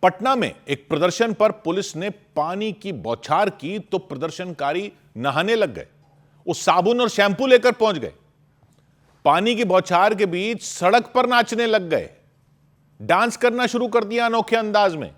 पटना में एक प्रदर्शन पर पुलिस ने पानी की बौछार की तो प्रदर्शनकारी नहाने लग गए। वो साबुन और शैंपू लेकर पहुंच गए। पानी की बौछार के बीच सड़क पर नाचने लग गए, डांस करना शुरू कर दिया अनोखे अंदाज में।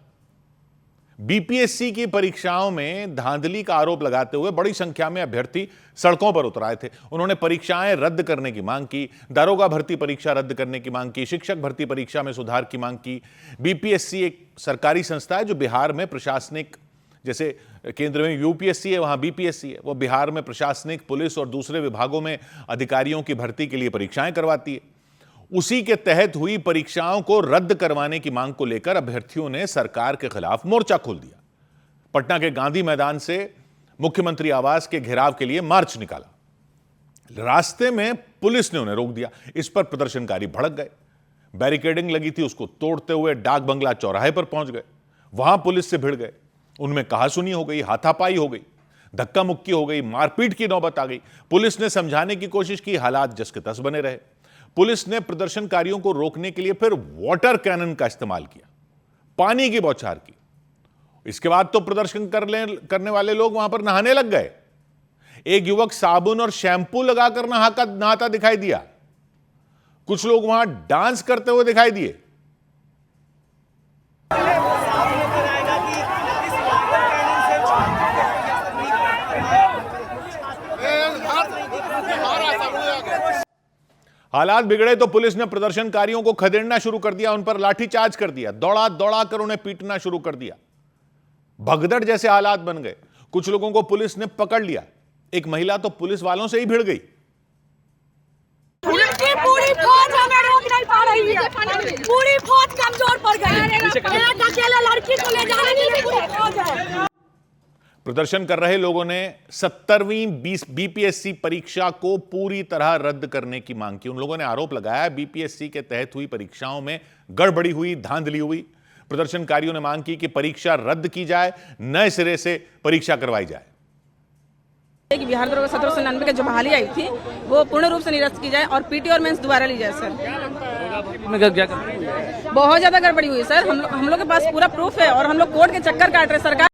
बीपीएससी की परीक्षाओं में धांधली का आरोप लगाते हुए बड़ी संख्या में अभ्यर्थी सड़कों पर उतर आए थे। उन्होंने परीक्षाएं रद्द करने की मांग की, दारोगा भर्ती परीक्षा रद्द करने की मांग की, शिक्षक भर्ती परीक्षा में सुधार की मांग की। बीपीएससी एक सरकारी संस्था है जो बिहार में प्रशासनिक, जैसे केंद्र में यूपीएससी है वहां बीपीएससी है, वो बिहार में प्रशासनिक, पुलिस और दूसरे विभागों में अधिकारियों की भर्ती के लिए परीक्षाएं करवाती है। उसी के तहत हुई परीक्षाओं को रद्द करवाने की मांग को लेकर अभ्यर्थियों ने सरकार के खिलाफ मोर्चा खोल दिया। पटना के गांधी मैदान से मुख्यमंत्री आवास के घेराव के लिए मार्च निकाला। रास्ते में पुलिस ने उन्हें रोक दिया। इस पर प्रदर्शनकारी भड़क गए, बैरिकेडिंग लगी थी उसको तोड़ते हुए डाक बंगला चौराहे पर पहुंच गए। वहां पुलिस से भिड़ गए, उनमें कहासुनी हो गई, हाथापाई हो गई, धक्का मुक्की हो गई, मारपीट की नौबत आ गई। पुलिस ने समझाने की कोशिश की, हालात जस के तस बने रहे। पुलिस ने प्रदर्शनकारियों को रोकने के लिए फिर वाटर कैनन का इस्तेमाल किया, पानी की बौछार की। इसके बाद तो प्रदर्शन करने वाले लोग वहां पर नहाने लग गए। एक युवक साबुन और शैंपू लगाकर नहाता दिखाई दिया। कुछ लोग वहां डांस करते हुए दिखाई दिए। हालात बिगड़े तो पुलिस ने प्रदर्शनकारियों को खदेड़ना शुरू कर दिया, उन पर लाठीचार्ज कर दिया, दौड़ा दौड़ा कर उन्हें पीटना शुरू कर दिया। भगदड़ जैसे हालात बन गए। कुछ लोगों को पुलिस ने पकड़ लिया। एक महिला तो पुलिस वालों से ही भिड़ गई। पूरी फौज हमें रोक नहीं पा रही है, पूरी फौज कमजोर पड़ गई। एक अकेले लड़की को ले जाने के लिए पूरी फौज है। प्रदर्शन कर रहे लोगों ने 70वीं बीपीएससी परीक्षा को पूरी तरह रद्द करने की मांग की। उन लोगों ने आरोप लगाया बीपीएससी के तहत हुई परीक्षाओं में गड़बड़ी हुई, धांधली हुई। प्रदर्शनकारियों ने मांग की कि परीक्षा रद्द की जाए, नए सिरे से परीक्षा करवाई जाए। बिहार दरोगा 1799 की जो बहाली आई थी वो पूर्ण रूप से निरस्त की जाए और पीटी और मेंस दोबारा ली जाए। सर बहुत ज्यादा गड़बड़ी हुई सर, हम लोग के पास पूरा प्रूफ है और हम लोग कोर्ट के चक्कर काट रहे। सरकार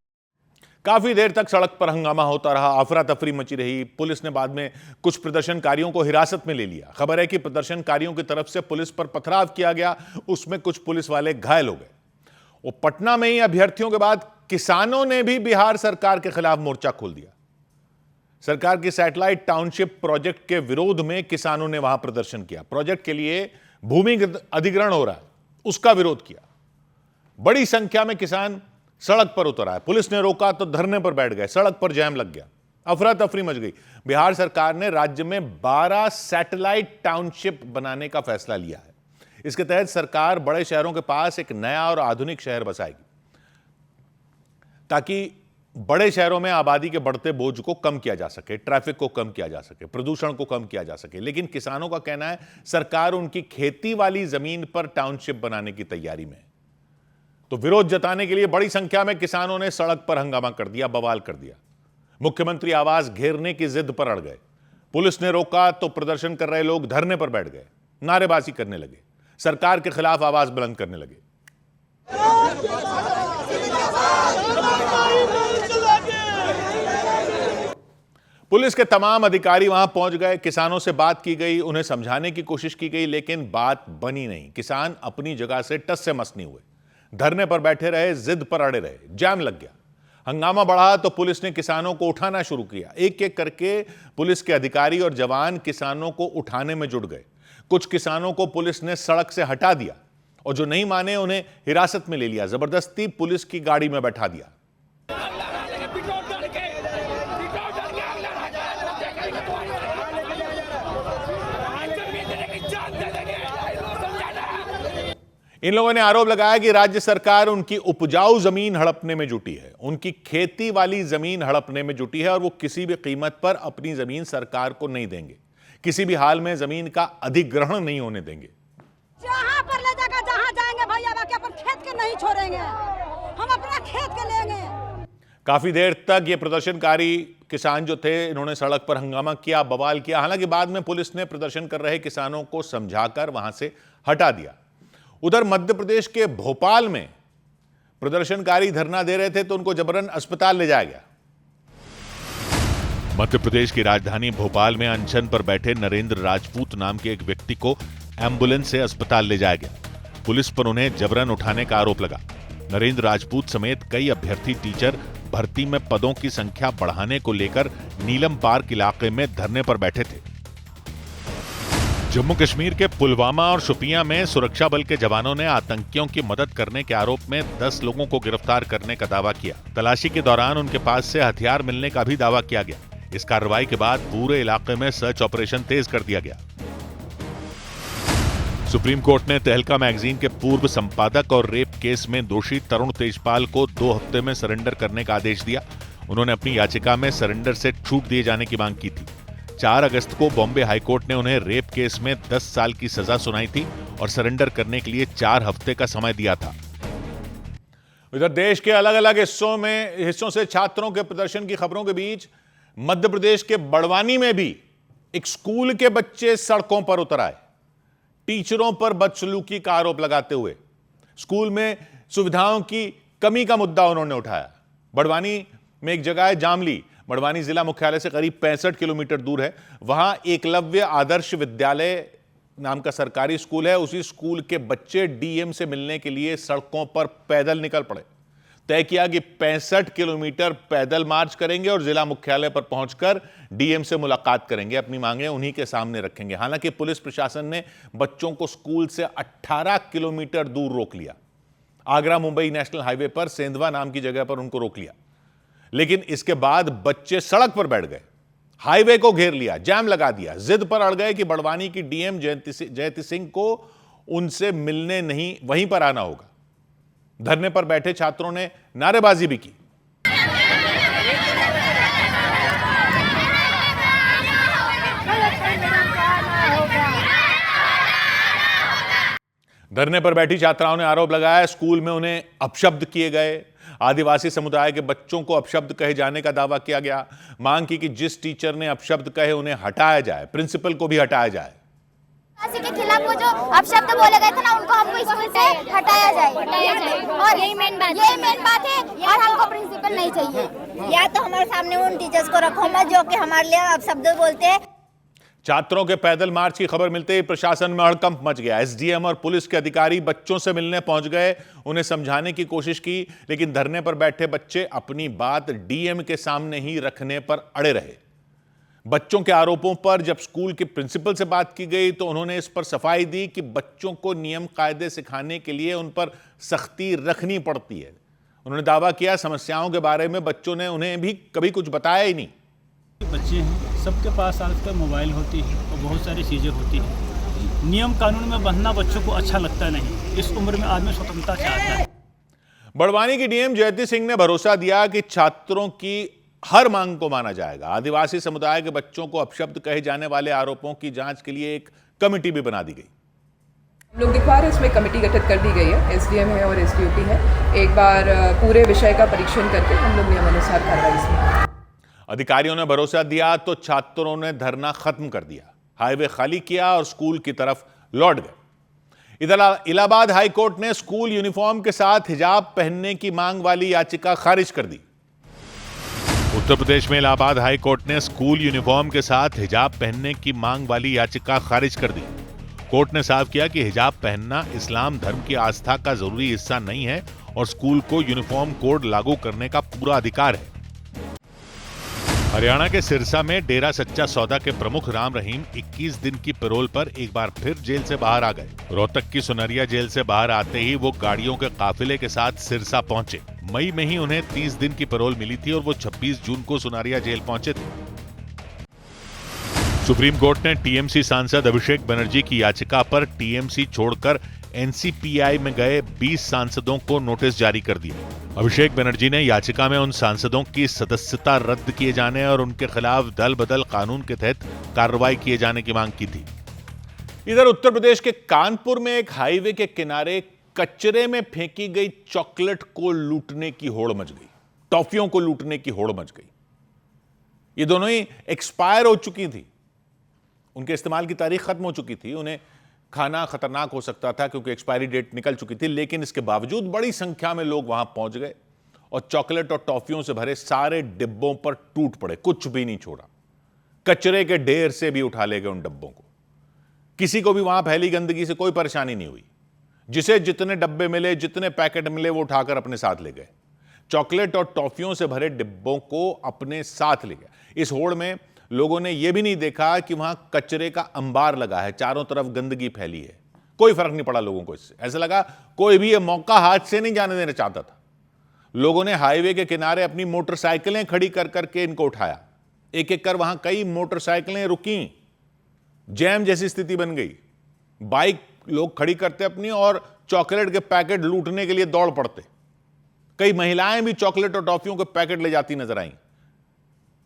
काफी देर तक सड़क पर हंगामा होता रहा, अफरा तफरी मची रही। पुलिस ने बाद में कुछ प्रदर्शनकारियों को हिरासत में ले लिया। खबर है कि प्रदर्शनकारियों की तरफ से पुलिस पर पथराव किया गया, उसमें कुछ पुलिस वाले घायल हो गए। वो पटना में ही अभ्यर्थियों के बाद किसानों ने भी बिहार सरकार के खिलाफ मोर्चा खोल दिया। सरकार की सैटेलाइट टाउनशिप प्रोजेक्ट के विरोध में किसानों ने वहां प्रदर्शन किया। प्रोजेक्ट के लिए भूमि अधिग्रहण हो रहा है, उसका विरोध किया। बड़ी संख्या में किसान सड़क पर उतर आए। पुलिस ने रोका तो धरने पर बैठ गए, सड़क पर जैम लग गया, अफरा तफरी मच गई। बिहार सरकार ने राज्य में 12 सैटेलाइट टाउनशिप बनाने का फैसला लिया है। इसके तहत सरकार बड़े शहरों के पास एक नया और आधुनिक शहर बसाएगी ताकि बड़े शहरों में आबादी के बढ़ते बोझ को कम किया जा सके, ट्रैफिक को कम किया जा सके, प्रदूषण को कम किया जा सके। लेकिन किसानों का कहना है सरकार उनकी खेती वाली जमीन पर टाउनशिप बनाने की तैयारी में है। तो विरोध जताने के लिए बड़ी संख्या में किसानों ने सड़क पर हंगामा कर दिया, बवाल कर दिया। मुख्यमंत्री आवास घेरने की जिद पर अड़ गए। पुलिस ने रोका तो प्रदर्शन कर रहे लोग धरने पर बैठ गए, नारेबाजी करने लगे, सरकार के खिलाफ आवाज बुलंद करने लगे। पुलिस के तमाम अधिकारी वहां पहुंच गए, किसानों से बात की गई, उन्हें समझाने की कोशिश की गई, लेकिन बात बनी नहीं। किसान अपनी जगह से टस से मस नहीं हुए, धरने पर बैठे रहे, जिद पर अड़े रहे, जैम लग गया। हंगामा बढ़ा तो पुलिस ने किसानों को उठाना शुरू किया। एक एक करके पुलिस के अधिकारी और जवान किसानों को उठाने में जुट गए। कुछ किसानों को पुलिस ने सड़क से हटा दिया और जो नहीं माने उन्हें हिरासत में ले लिया, जबरदस्ती पुलिस की गाड़ी में बैठा दिया। इन लोगों ने आरोप लगाया कि राज्य सरकार उनकी उपजाऊ जमीन हड़पने में जुटी है, उनकी खेती वाली जमीन हड़पने में जुटी है और वो किसी भी कीमत पर अपनी जमीन सरकार को नहीं देंगे, किसी भी हाल में जमीन का अधिग्रहण नहीं होने देंगे। जहां पर ले जाकर जहां जाएंगे भैया, बाकी अपन खेत के नहीं छोड़ेंगे, हम अपना खेत के लेंगे। काफी देर तक ये प्रदर्शनकारी किसान जो थे, इन्होंने सड़क पर हंगामा किया, बवाल किया। हालांकि बाद में पुलिस ने प्रदर्शन कर रहे किसानों को समझाकर वहां से हटा दिया। उधर मध्य प्रदेश के भोपाल में प्रदर्शनकारी धरना दे रहे थे तो उनको जबरन अस्पताल ले जाया गया। मध्य प्रदेश की राजधानी भोपाल में अनशन पर बैठे नरेंद्र राजपूत नाम के एक व्यक्ति को एम्बुलेंस से अस्पताल ले जाया गया। पुलिस पर उन्हें जबरन उठाने का आरोप लगा। नरेंद्र राजपूत समेत कई अभ्यर्थी टीचर भर्ती में पदों की संख्या बढ़ाने को लेकर नीलम पार्क इलाके में धरने पर बैठे थे। जम्मू कश्मीर के पुलवामा और शोपियां में सुरक्षा बल के जवानों ने आतंकियों की मदद करने के आरोप में 10 लोगों को गिरफ्तार करने का दावा किया। तलाशी के दौरान उनके पास से हथियार मिलने का भी दावा किया गया। इस कार्रवाई के बाद पूरे इलाके में सर्च ऑपरेशन तेज कर दिया गया। सुप्रीम कोर्ट ने तहलका मैगजीन के पूर्व संपादक और रेप केस में दोषी तरुण तेजपाल को 2 हफ्ते में सरेंडर करने का आदेश दिया। उन्होंने अपनी याचिका में सरेंडर से छूट दिए जाने की मांग की थी। 4 अगस्त को बॉम्बे हाईकोर्ट ने उन्हें रेप केस में 10 साल की सजा सुनाई थी और सरेंडर करने के लिए 4 हफ्ते का समय दिया था। इधर देश के अलग अलग हिस्सों से छात्रों के प्रदर्शन की खबरों के बीच मध्य प्रदेश के बड़वानी में भी एक स्कूल के बच्चे सड़कों पर उतर आए, टीचरों पर बदसलूकी का आरोप लगाते हुए। स्कूल में सुविधाओं की कमी का मुद्दा उन्होंने उठाया। बड़वानी में एक जगह है जामली, बड़वानी जिला मुख्यालय से करीब 65 किलोमीटर दूर है। वहां एकलव्य आदर्श विद्यालय नाम का सरकारी स्कूल है। उसी स्कूल के बच्चे डीएम से मिलने के लिए सड़कों पर पैदल निकल पड़े। तय किया कि 65 किलोमीटर पैदल मार्च करेंगे और जिला मुख्यालय पर पहुंचकर डीएम से मुलाकात करेंगे, अपनी मांगें उन्हीं के सामने रखेंगे। हालांकि पुलिस प्रशासन ने बच्चों को स्कूल से 18 किलोमीटर दूर रोक लिया। आगरा मुंबई नेशनल हाईवे पर सेंधवा नाम की जगह पर उनको रोक लिया, लेकिन इसके बाद बच्चे सड़क पर बैठ गए, हाईवे को घेर लिया, जाम लगा दिया, जिद पर अड़ गए कि बड़वानी की डीएम जयंती सिंह को उनसे मिलने नहीं, वहीं पर आना होगा। धरने पर बैठे छात्रों ने नारेबाजी भी की। धरने पर बैठी छात्राओं ने आरोप लगाया स्कूल में उन्हें अपशब्द किए गए। आदिवासी समुदाय के बच्चों को अपशब्द कहे जाने का दावा किया गया। मांग की कि जिस टीचर ने अपशब्द कहे उन्हें हटाया जाए, प्रिंसिपल को भी हटाया जाए। के खिलाफ वो जो अपशब्द बोले गए थे ना, उनको हमको स्कूल से हटाया जाए और यही मेन बात है। और हमको प्रिंसिपल नहीं चाहिए, या तो हमारे सामने उन टीचर्स को रखो मत जो कि हमारे लिए अपशब्द बोलते हैं। छात्रों के पैदल मार्च की खबर मिलते ही प्रशासन में हड़कंप मच गया। एसडीएम और पुलिस के अधिकारी बच्चों से मिलने पहुंच गए, उन्हें समझाने की कोशिश की, लेकिन धरने पर बैठे बच्चे अपनी बात डीएम के सामने ही रखने पर अड़े रहे। बच्चों के आरोपों पर जब स्कूल के प्रिंसिपल से बात की गई तो उन्होंने इस पर सफाई दी कि बच्चों को नियम कायदे सिखाने के लिए उन पर सख्ती रखनी पड़ती है। उन्होंने दावा किया समस्याओं के बारे में बच्चों ने उन्हें भी कभी कुछ बताया ही नहीं। बच्चे हैं, सबके पास आजकल मोबाइल होती है और बहुत सारी चीज़ें होती हैं। नियम कानून में बंधना बच्चों को अच्छा लगता नहीं। इस उम्र में आदमी स्वतंत्रता चाहता है। बड़वानी की डीएम जयंती सिंह ने भरोसा दिया कि छात्रों की हर मांग को माना जाएगा। आदिवासी समुदाय के बच्चों को अपशब्द कहे जाने वाले आरोपों की जांच के लिए एक कमेटी भी बना दी गई। हम लोग दिखा रहे हैं, इसमें कमेटी गठित कर दी गई है, एसडीएम है और एसडीओपी है। एक बार पूरे विषय का परीक्षण करके हम लोग नियमानुसार कार्रवाई इसमें। अधिकारियों ने भरोसा दिया तो छात्रों ने धरना खत्म कर दिया, हाईवे खाली किया और स्कूल की तरफ लौट गए। इधर इलाहाबाद हाईकोर्ट ने स्कूल यूनिफॉर्म के साथ हिजाब पहनने की मांग वाली याचिका खारिज कर दी। उत्तर प्रदेश में इलाहाबाद हाई कोर्ट ने स्कूल यूनिफॉर्म के साथ हिजाब पहनने की मांग वाली याचिका खारिज कर दी। कोर्ट ने साफ किया कि हिजाब पहनना इस्लाम धर्म की आस्था का जरूरी हिस्सा नहीं है और स्कूल को यूनिफॉर्म कोड लागू करने का पूरा अधिकार है। हरियाणा के सिरसा में डेरा सच्चा सौदा के प्रमुख राम रहीम 21 दिन की पैरोल पर एक बार फिर जेल से बाहर आ गए। रोहतक की सुनरिया जेल से बाहर आते ही वो गाड़ियों के काफिले के साथ सिरसा पहुंचे। मई में ही उन्हें 30 दिन की पैरोल मिली थी और वो 26 जून को सुनरिया जेल पहुंचे थे। सुप्रीम कोर्ट ने टीएमसी सांसद अभिषेक बनर्जी की याचिका पर टीएमसी छोड़कर एनसीपीआई में गए 20 सांसदों को नोटिस जारी कर दिया। अभिषेक बनर्जी ने याचिका में उन सांसदों की सदस्यता रद्द किए जाने और उनके खिलाफ दल बदल कानून के तहत कार्रवाई किए जाने की मांग की थी। इधर उत्तर प्रदेश के कानपुर में एक हाईवे के किनारे कचरे में फेंकी गई चॉकलेट को लूटने की होड़ मच गई, टॉफियों को लूटने की होड़ मच गई। ये दोनों ही एक्सपायर हो चुकी थी, उनके इस्तेमाल की तारीख खत्म हो चुकी थी, उन्हें खाना खतरनाक हो सकता था क्योंकि एक्सपायरी डेट निकल चुकी थी, लेकिन इसके बावजूद बड़ी संख्या में लोग वहां पहुंच गए और चॉकलेट और टॉफियों से भरे सारे डिब्बों पर टूट पड़े, कुछ भी नहीं छोड़ा। कचरे के ढेर से भी उठा ले गए उन डब्बों को। किसी को भी वहां फैली गंदगी से कोई परेशानी नहीं हुई। जिसे जितने डब्बे मिले, जितने पैकेट मिले, वो उठाकर अपने साथ ले गए। चॉकलेट और टॉफियों से भरे डिब्बों को अपने साथ ले गए। इस होड़ में लोगों ने यह भी नहीं देखा कि वहां कचरे का अंबार लगा है, चारों तरफ गंदगी फैली है। कोई फर्क नहीं पड़ा लोगों को इससे। ऐसा लगा कोई भी यह मौका हाथ से नहीं जाने देना चाहता था। लोगों ने हाईवे के किनारे अपनी मोटरसाइकिलें खड़ी कर करके इनको उठाया। एक एक कर वहां कई मोटरसाइकिलें रुकी, जैम जैसी स्थिति बन गई। बाइक लोग खड़ी करते अपनी और चॉकलेट के पैकेट लूटने के लिए दौड़ पड़ते। कई महिलाएं भी चॉकलेट और टॉफियों के पैकेट ले जाती नजर आईं।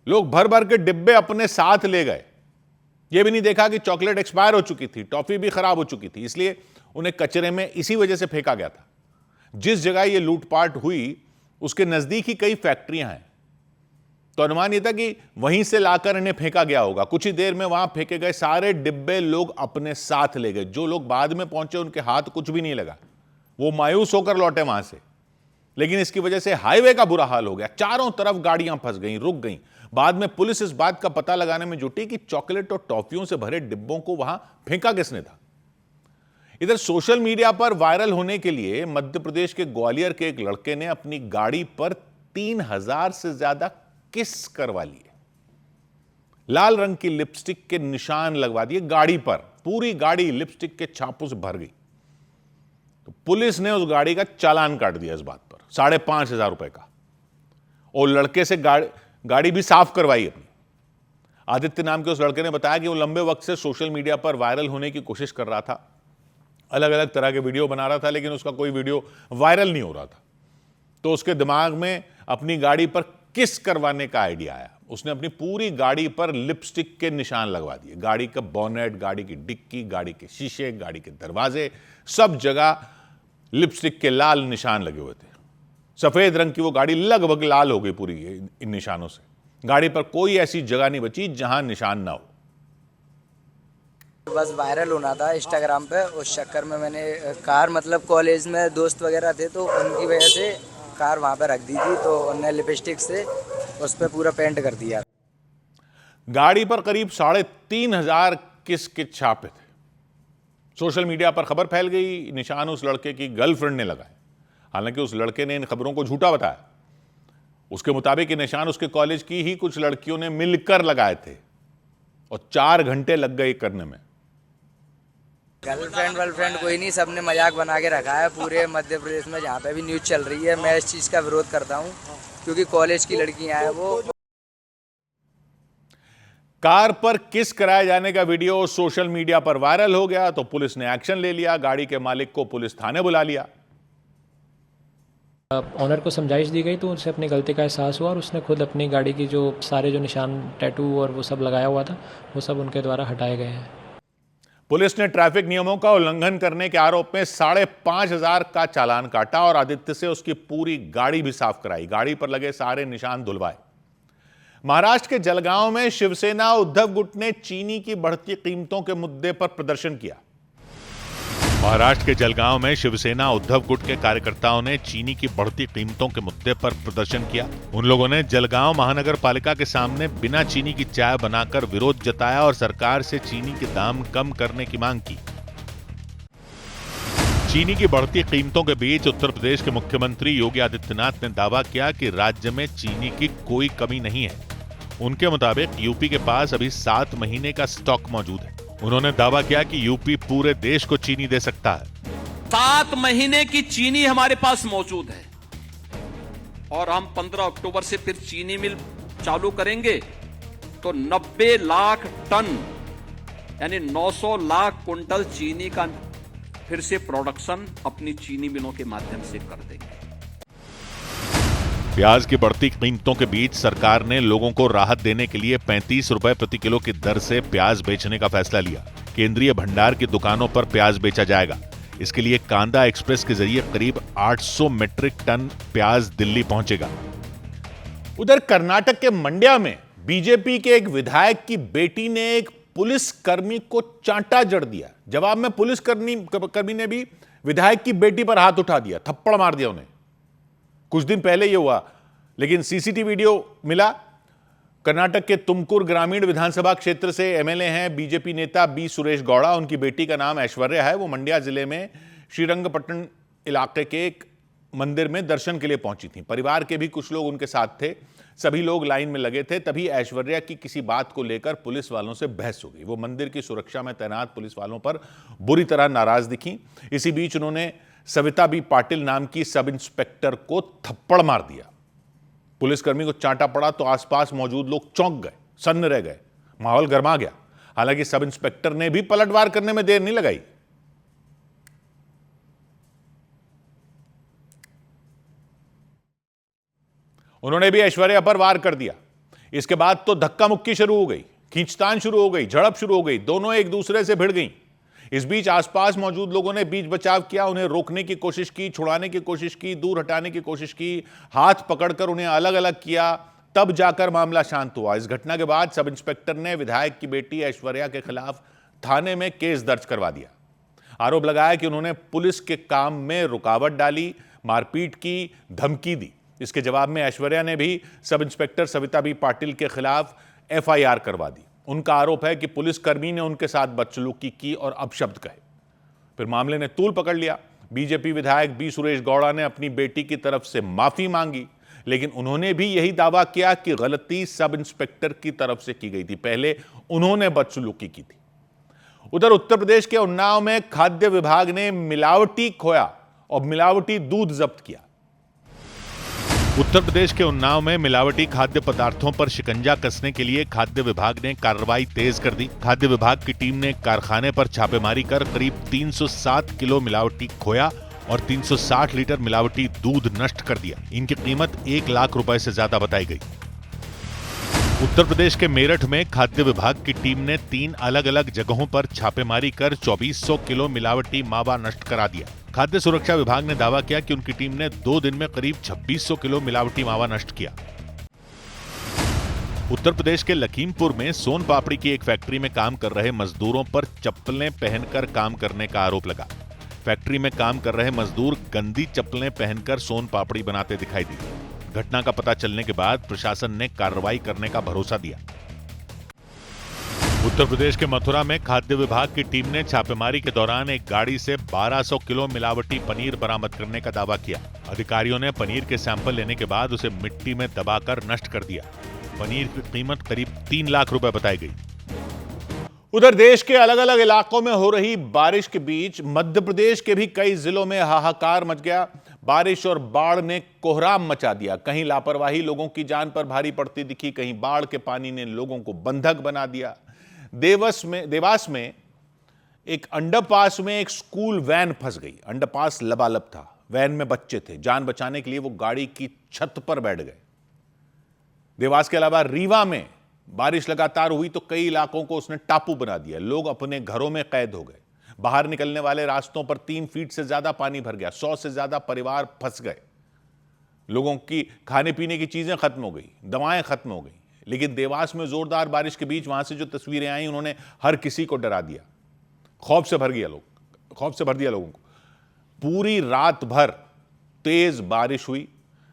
लोग भर भर के डिब्बे अपने साथ ले गए। यह भी नहीं देखा कि चॉकलेट एक्सपायर हो चुकी थी, टॉफी भी खराब हो चुकी थी, इसलिए उन्हें कचरे में इसी वजह से फेंका गया था। जिस जगह यह लूटपाट हुई उसके नजदीक ही कई फैक्ट्रियां हैं, तो अनुमान यह था कि वहीं से लाकर इन्हें फेंका गया होगा। कुछ ही देर में वहां फेंके गए सारे डिब्बे लोग अपने साथ ले गए। जो लोग बाद में पहुंचे उनके हाथ कुछ भी नहीं लगा, वो मायूस होकर लौटे वहां से। लेकिन इसकी वजह से हाईवे का बुरा हाल हो गया। चारों तरफ गाड़ियां फंस गईं, रुक गईं। बाद में पुलिस इस बात का पता लगाने में जुटी कि चॉकलेट और टॉफियों से भरे डिब्बों को वहां फेंका किसने था। इधर सोशल मीडिया पर वायरल होने के लिए मध्य प्रदेश के ग्वालियर के एक लड़के ने अपनी गाड़ी पर 3000 से ज्यादा किस करवा लिए। लाल रंग की लिपस्टिक के निशान लगवा दिए गाड़ी पर। पूरी गाड़ी लिपस्टिक के छापों से भर गई। तो पुलिस ने उस गाड़ी का चालान काट दिया इस बात पर 5,500 रुपए का, और लड़के से गाड़ी भी साफ करवाई अपनी। आदित्य नाम के उस लड़के ने बताया कि वो लंबे वक्त से सोशल मीडिया पर वायरल होने की कोशिश कर रहा था। अलग अलग तरह के वीडियो बना रहा था, लेकिन उसका कोई वीडियो वायरल नहीं हो रहा था। तो उसके दिमाग में अपनी गाड़ी पर किस करवाने का आइडिया आया। उसने अपनी पूरी गाड़ी पर लिपस्टिक के निशान लगवा दिए। गाड़ी का बोनेट, गाड़ी की डिक्की, गाड़ी के शीशे, गाड़ी के दरवाजे, सब जगह लिपस्टिक के लाल निशान लगे हुए थे। सफेद रंग की वो गाड़ी लगभग लाल हो गई पूरी इन निशानों से। गाड़ी पर कोई ऐसी जगह नहीं बची जहां निशान ना हो। बस वायरल होना था इंस्टाग्राम पे, उस चक्कर में मैंने कार, मतलब कॉलेज में दोस्त वगैरह थे तो उनकी वजह से कार वहाँ पे रख दी थी, तो उन्होंने लिपस्टिक से उस पर पूरा पेंट कर दिया। गाड़ी पर करीब 3,500 किस के छापे थे। सोशल मीडिया पर खबर फैल गई, निशान उस लड़के की गर्लफ्रेंड ने लगाए। हालांकि उस लड़के ने इन खबरों को झूठा बताया। उसके मुताबिक ये निशान उसके कॉलेज की ही कुछ लड़कियों ने मिलकर लगाए थे और 4 घंटे लग गए करने में। गर्लफ्रेंड कोई नहीं, सबने मजाक बना के रखा है पूरे मध्य प्रदेश में जहाँ पे भी न्यूज़ चल रही है। मैं इस चीज़ का विरोध करता हूँ क्योंकि कॉलेज की लड़कियाँ हैं वो। कार पर किस कराए जाने का वीडियो सोशल मीडिया पर वायरल हो गया तो पुलिस ने एक्शन ले लिया। गाड़ी के मालिक को पुलिस थाने बुला लिया। ऑनर को समझाइश दी गई तो उनसे अपनी गलती का एहसास हुआ और उसने खुद अपनी गाड़ी की जो सारे जो निशान, टैटू और वो सब लगाया हुआ था, वो सब उनके द्वारा हटाए गए हैं। पुलिस ने ट्रैफिक नियमों का उल्लंघन करने के आरोप में 5,500 का चालान काटा और आदित्य से उसकी पूरी गाड़ी भी साफ कराई। गाड़ी पर लगे सारे निशान धुलवाए। महाराष्ट्र के जलगांव में शिवसेना उद्धव गुट ने चीनी की बढ़ती कीमतों के मुद्दे पर प्रदर्शन किया। महाराष्ट्र के जलगांव में शिवसेना उद्धव गुट के कार्यकर्ताओं ने चीनी की बढ़ती कीमतों के मुद्दे पर प्रदर्शन किया। उन लोगों ने जलगांव महानगर पालिका के सामने बिना चीनी की चाय बनाकर विरोध जताया और सरकार से चीनी के दाम कम करने की मांग की। चीनी की बढ़ती कीमतों के बीच उत्तर प्रदेश के मुख्यमंत्री योगी आदित्यनाथ ने दावा किया कि राज्य में चीनी की कोई कमी नहीं है। उनके मुताबिक यूपी के पास अभी 7 महीने का स्टॉक मौजूद है। उन्होंने दावा किया कि यूपी पूरे देश को चीनी दे सकता है। 7 महीने की चीनी हमारे पास मौजूद है और हम 15 अक्टूबर से फिर चीनी मिल चालू करेंगे तो 90 लाख टन यानी 900 लाख कुंटल चीनी का फिर से प्रोडक्शन अपनी चीनी मिलों के माध्यम से कर देंगे। प्याज की बढ़ती कीमतों के बीच सरकार ने लोगों को राहत देने के लिए 35 रुपए प्रति किलो की दर से प्याज बेचने का फैसला लिया। केंद्रीय भंडार की दुकानों पर प्याज बेचा जाएगा। इसके लिए कांदा एक्सप्रेस के जरिए करीब 800 मीट्रिक टन प्याज दिल्ली पहुंचेगा। उधर कर्नाटक के मंड्या में बीजेपी के एक विधायक की बेटी ने एक पुलिसकर्मी को चांटा जड़ दिया। जवाब में पुलिसकर्मी ने भी विधायक की बेटी पर हाथ उठा दिया, थप्पड़ मार दिया उन्हें। कुछ दिन पहले यह हुआ, लेकिन सीसीटीवी वीडियो मिला। कर्नाटक के तुमकुर ग्रामीण विधानसभा क्षेत्र से एमएलए हैं बीजेपी नेता बी सुरेश गौड़ा। उनकी बेटी का नाम ऐश्वर्या है। वो मंड्या जिले में श्रीरंगपट्टन इलाके के एक मंदिर में दर्शन के लिए पहुंची थी। परिवार के भी कुछ लोग उनके साथ थे। सभी लोग लाइन में लगे थे। तभी ऐश्वर्या की किसी बात को लेकर पुलिस वालों से बहस हो गई। वो मंदिर की सुरक्षा में तैनात पुलिस वालों पर बुरी तरह नाराज दिखी। इसी बीच उन्होंने सविता बी पाटिल नाम की सब इंस्पेक्टर को थप्पड़ मार दिया। पुलिसकर्मी को चांटा पड़ा तो आसपास मौजूद लोग चौंक गए, सन्न रह गए, माहौल गर्मा गया। हालांकि सब इंस्पेक्टर ने भी पलटवार करने में देर नहीं लगाई। उन्होंने भी ऐश्वर्या पर वार कर दिया। इसके बाद तो धक्का मुक्की शुरू हो गई, खींचतान शुरू हो गई, झड़प शुरू हो गई। दोनों एक दूसरे से भिड़ गईं। इस बीच आसपास मौजूद लोगों ने बीच बचाव किया, उन्हें रोकने की कोशिश की, छुड़ाने की कोशिश की, दूर हटाने की कोशिश की, हाथ पकड़कर उन्हें अलग अलग किया। तब जाकर मामला शांत हुआ। इस घटना के बाद सब इंस्पेक्टर ने विधायक की बेटी ऐश्वर्या के खिलाफ थाने में केस दर्ज करवा दिया। आरोप लगाया कि उन्होंने पुलिस के काम में रुकावट डाली, मारपीट की, धमकी दी। इसके जवाब में ऐश्वर्या ने भी sub inspector Savita B Patil के खिलाफ एफआईआर करवा दी। उनका आरोप है कि पुलिसकर्मी ने उनके साथ बदसलूकी की और अपशब्द कहे। फिर मामले ने तूल पकड़ लिया। बीजेपी विधायक बी सुरेश गौड़ा ने अपनी बेटी की तरफ से माफी मांगी, लेकिन उन्होंने भी यही दावा किया कि गलती सब इंस्पेक्टर की तरफ से की गई थी, पहले उन्होंने बदसलूकी की थी। उधर उत्तर प्रदेश के उन्नाव में खाद्य विभाग ने मिलावटी खोया और मिलावटी दूध जब्त किया। उत्तर प्रदेश के उन्नाव में मिलावटी खाद्य पदार्थों पर शिकंजा कसने के लिए खाद्य विभाग ने कार्रवाई तेज कर दी। खाद्य विभाग की टीम ने कारखाने पर छापेमारी कर करीब 307 किलो मिलावटी खोया और 360 लीटर मिलावटी दूध नष्ट कर दिया। इनकी कीमत 1 लाख रुपए से ज्यादा बताई गई। उत्तर प्रदेश के मेरठ में खाद्य विभाग की टीम ने 3 अलग अलग जगहों पर छापेमारी कर 2400 किलो मिलावटी मावा नष्ट करा दिया। खाद्य सुरक्षा विभाग ने दावा किया कि उनकी टीम ने 2 दिन में करीब 2600 किलो मिलावटी मावा नष्ट किया। उत्तर प्रदेश के लखीमपुर में सोन पापड़ी की एक फैक्ट्री में काम कर रहे मजदूरों पर चप्पलें पहनकर काम करने का आरोप लगा। फैक्ट्री में काम कर रहे मजदूर गंदी चप्पलें पहनकर सोन पापड़ी बनाते दिखाई दिए। घटना का पता चलने के बाद प्रशासन ने कार्रवाई करने का भरोसा दिया। उत्तर प्रदेश के मथुरा में खाद्य विभाग की टीम ने छापेमारी के दौरान एक गाड़ी से 1200 किलो मिलावटी पनीर बरामद करने का दावा किया। अधिकारियों ने पनीर के सैंपल लेने के बाद उसे मिट्टी में दबाकर नष्ट कर दिया। पनीर की कीमत करीब 3 लाख रुपए बताई गई। उधर देश के अलग अलग इलाकों में हो रही बारिश के बीच मध्य प्रदेश के भी कई जिलों में हाहाकार मच गया। बारिश और बाढ़ ने कोहराम मचा दिया। कहीं लापरवाही लोगों की जान पर भारी पड़ती दिखी, कहीं बाढ़ के पानी ने लोगों को बंधक बना दिया। देवास में एक अंडरपास में एक स्कूल वैन फंस गई। अंडरपास लबालब था, वैन में बच्चे थे। जान बचाने के लिए वो गाड़ी की छत पर बैठ गए। देवास के अलावा रीवा में बारिश लगातार हुई तो कई इलाकों को उसने टापू बना दिया। लोग अपने घरों में कैद हो गए। बाहर निकलने वाले रास्तों पर 3 फीट से ज्यादा पानी भर गया। 100 से ज्यादा परिवार फंस गए। लोगों की खाने पीने की चीजें खत्म हो गई, दवाएं खत्म हो गई। लेकिन देवास में जोरदार बारिश के बीच वहां से जो तस्वीरें आई, उन्होंने हर किसी को डरा दिया। खौफ से भर दिया लोगों को। पूरी रात भर तेज बारिश हुई।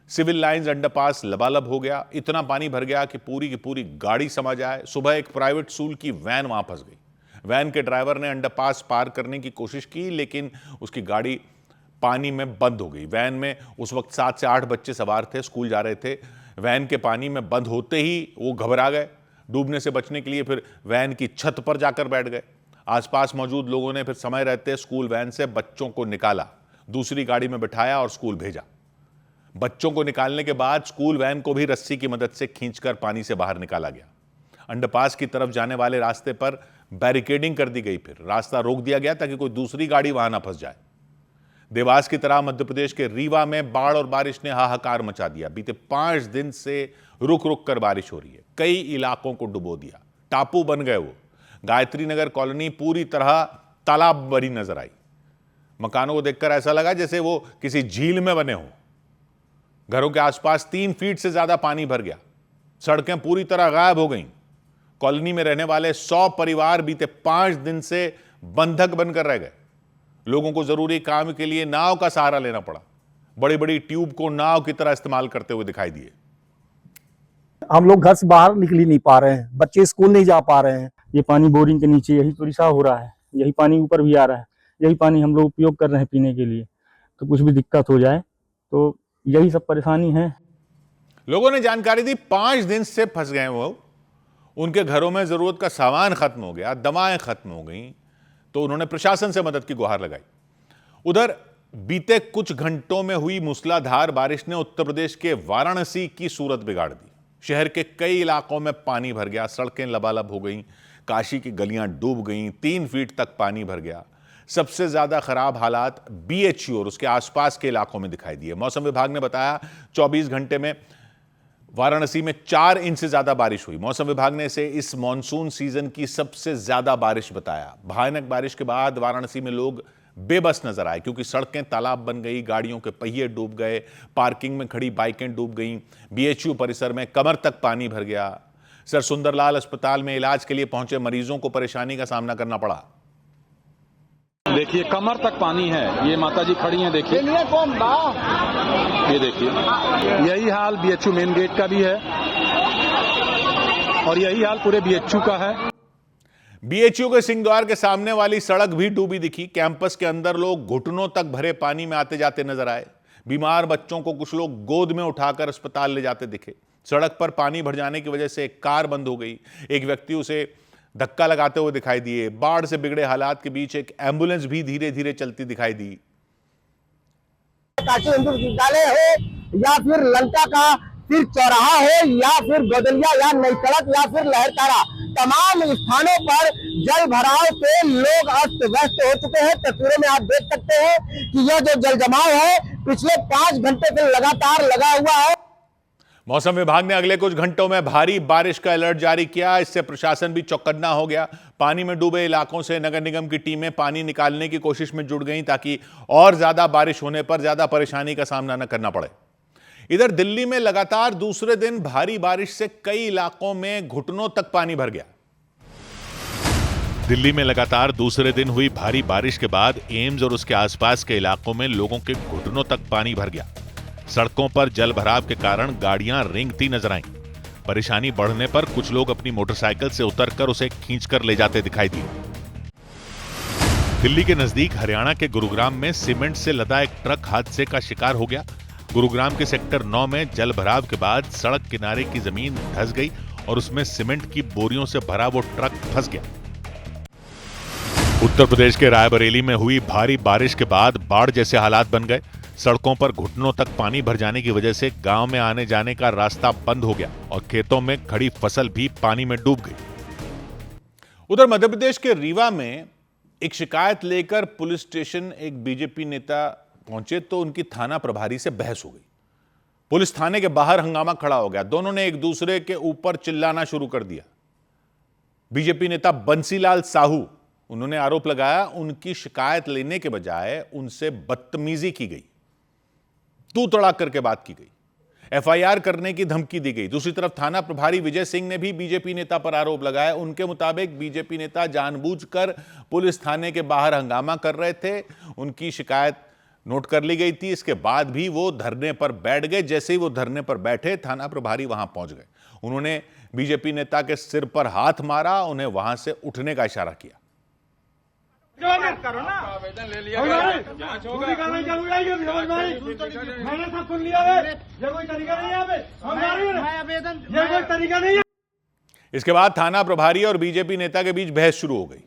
सिविल लाइंस अंडरपास लबालब हो गया। इतना पानी भर गया कि पूरी की पूरी गाड़ी समा जाए। सुबह एक प्राइवेट स्कूल की वैन वहां फंस गई। वैन के ड्राइवर ने अंडरपास पार करने की कोशिश की, लेकिन उसकी गाड़ी पानी में बंद हो गई। वैन में उस वक्त 7 से 8 बच्चे सवार थे, स्कूल जा रहे थे। वैन के पानी में बंद होते ही वो घबरा गए। डूबने से बचने के लिए फिर वैन की छत पर जाकर बैठ गए। आसपास मौजूद लोगों ने फिर समय रहते स्कूल वैन से बच्चों को निकाला, दूसरी गाड़ी में बिठाया और स्कूल भेजा। बच्चों को निकालने के बाद स्कूल वैन को भी रस्सी की मदद से खींचकर पानी से बाहर निकाला गया। अंडरपास की तरफ जाने वाले रास्ते पर बैरिकेडिंग कर दी गई। फिर रास्ता रोक दिया गया ताकि कोई दूसरी गाड़ी वहां ना फंस जाए। देवास की तरह मध्य प्रदेश के रीवा में बाढ़ और बारिश ने हाहाकार मचा दिया। बीते 5 दिन से रुक रुक कर बारिश हो रही है। कई इलाकों को डुबो दिया, टापू बन गए वो। गायत्री नगर कॉलोनी पूरी तरह तालाब बनी नजर आई। मकानों को देखकर ऐसा लगा जैसे वो किसी झील में बने हो। घरों के आसपास 3 फीट से ज्यादा पानी भर गया। सड़कें पूरी तरह गायब हो गईं। कॉलोनी में रहने वाले 100 परिवार बीते 5 दिन से बंधक बनकर रह गए। लोगों को जरूरी काम के लिए नाव का सहारा लेना पड़ा। बड़ी बड़ी ट्यूब को नाव की तरह इस्तेमाल करते हुए दिखाई दिए। हम लोग घर से बाहर निकल ही नहीं पा रहे हैं, बच्चे स्कूल नहीं जा पा रहे हैं। ये पानी बोरिंग के नीचे यही तो रिसाव हो रहा है, यही पानी ऊपर भी आ रहा है, यही पानी हम लोग उपयोग कर रहे हैं पीने के लिए। तो कुछ भी दिक्कत हो जाए तो यही सब परेशानी है। लोगों ने जानकारी दी 5 दिन से फंस गए वो। उनके घरों में जरूरत का सामान खत्म हो गया, दवाएं खत्म हो गई, तो उन्होंने प्रशासन से मदद की गुहार लगाई। उधर बीते कुछ घंटों में हुई मूसलाधार बारिश ने उत्तर प्रदेश के वाराणसी की सूरत बिगाड़ दी। शहर के कई इलाकों में पानी भर गया, सड़कें लबालब हो गईं, काशी की गलियां डूब गईं, 3 फीट तक पानी भर गया। सबसे ज्यादा खराब हालात BHU और उसके आसपास के इलाकों में दिखाई दिए। मौसम विभाग ने बताया 24 घंटे में वाराणसी में 4 इंच से ज्यादा बारिश हुई। मौसम विभाग ने इसे इस मॉनसून सीजन की सबसे ज्यादा बारिश बताया। भयानक बारिश के बाद वाराणसी में लोग बेबस नजर आए, क्योंकि सड़कें तालाब बन गई, गाड़ियों के पहिए डूब गए, पार्किंग में खड़ी बाइकें डूब गईं, BHU परिसर में कमर तक पानी भर गया। सर सुंदरलाल अस्पताल में इलाज के लिए पहुंचे मरीजों को परेशानी का सामना करना पड़ा। देखिए कमर तक पानी है, ये माता जी खड़ी हैं, देखिए ये देखिए, यही हाल BHU मेन गेट का भी है और यही हाल पूरे BHU का है। BHU के सिंह द्वार के सामने वाली सड़क भी डूबी दिखी। कैंपस के अंदर लोग घुटनों तक भरे पानी में आते जाते नजर आए। बीमार बच्चों को कुछ लोग गोद में उठाकर अस्पताल ले जाते दिखे। सड़क पर पानी भर जाने की वजह से एक कार बंद हो गई। एक व्यक्ति उसे धक्का लगाते हुए दिखाई दिए। बाढ़ से बिगड़े हालात के बीच एक एम्बुलेंस भी धीरे धीरे चलती दिखाई दी। काशी हिंदू विद्यालय हो या फिर लंका का फिर चौराहा हो या फिर गोदलिया या नई सड़क या फिर लहरतारा, तमाम स्थानों पर जल भराव से लोग अस्त व्यस्त हो चुके हैं। तस्वीरों में आप देख सकते हैं कि यह जो जल जमाव है पिछले 5 घंटे से लगातार लगा हुआ है। मौसम विभाग ने अगले कुछ घंटों में भारी बारिश का अलर्ट जारी किया। इससे प्रशासन भी चौकन्ना हो गया। पानी में डूबे इलाकों से नगर निगम की टीमें पानी निकालने की कोशिश में जुट गईं, ताकि और ज्यादा बारिश होने पर ज्यादा परेशानी का सामना न करना पड़े। इधर दिल्ली में लगातार दूसरे दिन भारी बारिश से कई इलाकों में घुटनों तक पानी भर गया। दिल्ली में लगातार दूसरे दिन हुई भारी बारिश के बाद एम्स और उसके आसपास के इलाकों में लोगों के घुटनों तक पानी भर गया। सड़कों पर जल भराव के कारण गाड़ियां रेंगती नजर आईं। परेशानी बढ़ने पर कुछ लोग अपनी मोटरसाइकिल से उतरकर उसे खींचकर ले जाते दिखाई दिए। दिल्ली के नजदीक हरियाणा के गुरुग्राम में सीमेंट से लदा एक ट्रक हादसे का शिकार हो गया। गुरुग्राम के सेक्टर 9 में जल भराव के बाद सड़क किनारे की जमीन धंस गई और उसमें सीमेंट की बोरियों से भरा वो ट्रक फंस गया। उत्तर प्रदेश के रायबरेली में हुई भारी बारिश के बाद बाढ़ जैसे हालात बन गए। सड़कों पर घुटनों तक पानी भर जाने की वजह से गांव में आने जाने का रास्ता बंद हो गया और खेतों में खड़ी फसल भी पानी में डूब गई। उधर मध्य प्रदेश के रीवा में एक शिकायत लेकर पुलिस स्टेशन एक बीजेपी नेता पहुंचे तो उनकी थाना प्रभारी से बहस हो गई। पुलिस थाने के बाहर हंगामा खड़ा हो गया। दोनों ने एक दूसरे के ऊपर चिल्लाना शुरू कर दिया। बीजेपी नेता बंसीलाल साहू, उन्होंने आरोप लगाया उनकी शिकायत लेने के बजाय उनसे बदतमीजी की गई, तू तड़ाक करके बात की गई, FIR करने की धमकी दी गई। दूसरी तरफ थाना प्रभारी विजय सिंह ने भी बीजेपी नेता पर आरोप लगाया। उनके मुताबिक बीजेपी नेता जानबूझकर पुलिस थाने के बाहर हंगामा कर रहे थे। उनकी शिकायत नोट कर ली गई थी। इसके बाद भी वो धरने पर बैठ गए। जैसे ही वो धरने पर बैठे, थाना प्रभारी वहां पहुंच गए। उन्होंने बीजेपी नेता के सिर पर हाथ मारा, उन्हें वहां से उठने का इशारा किया। करो ना, आवेदन ले लिया, जांच होगा, कार्रवाई चालू रहेगी। मैंने सब सुन लिया है, ये कोई तरीका नहीं है। आवेदन ये कोई तरीका नहीं है। इसके बाद थाना प्रभारी और बीजेपी नेता के बीच बहस शुरू हो गई।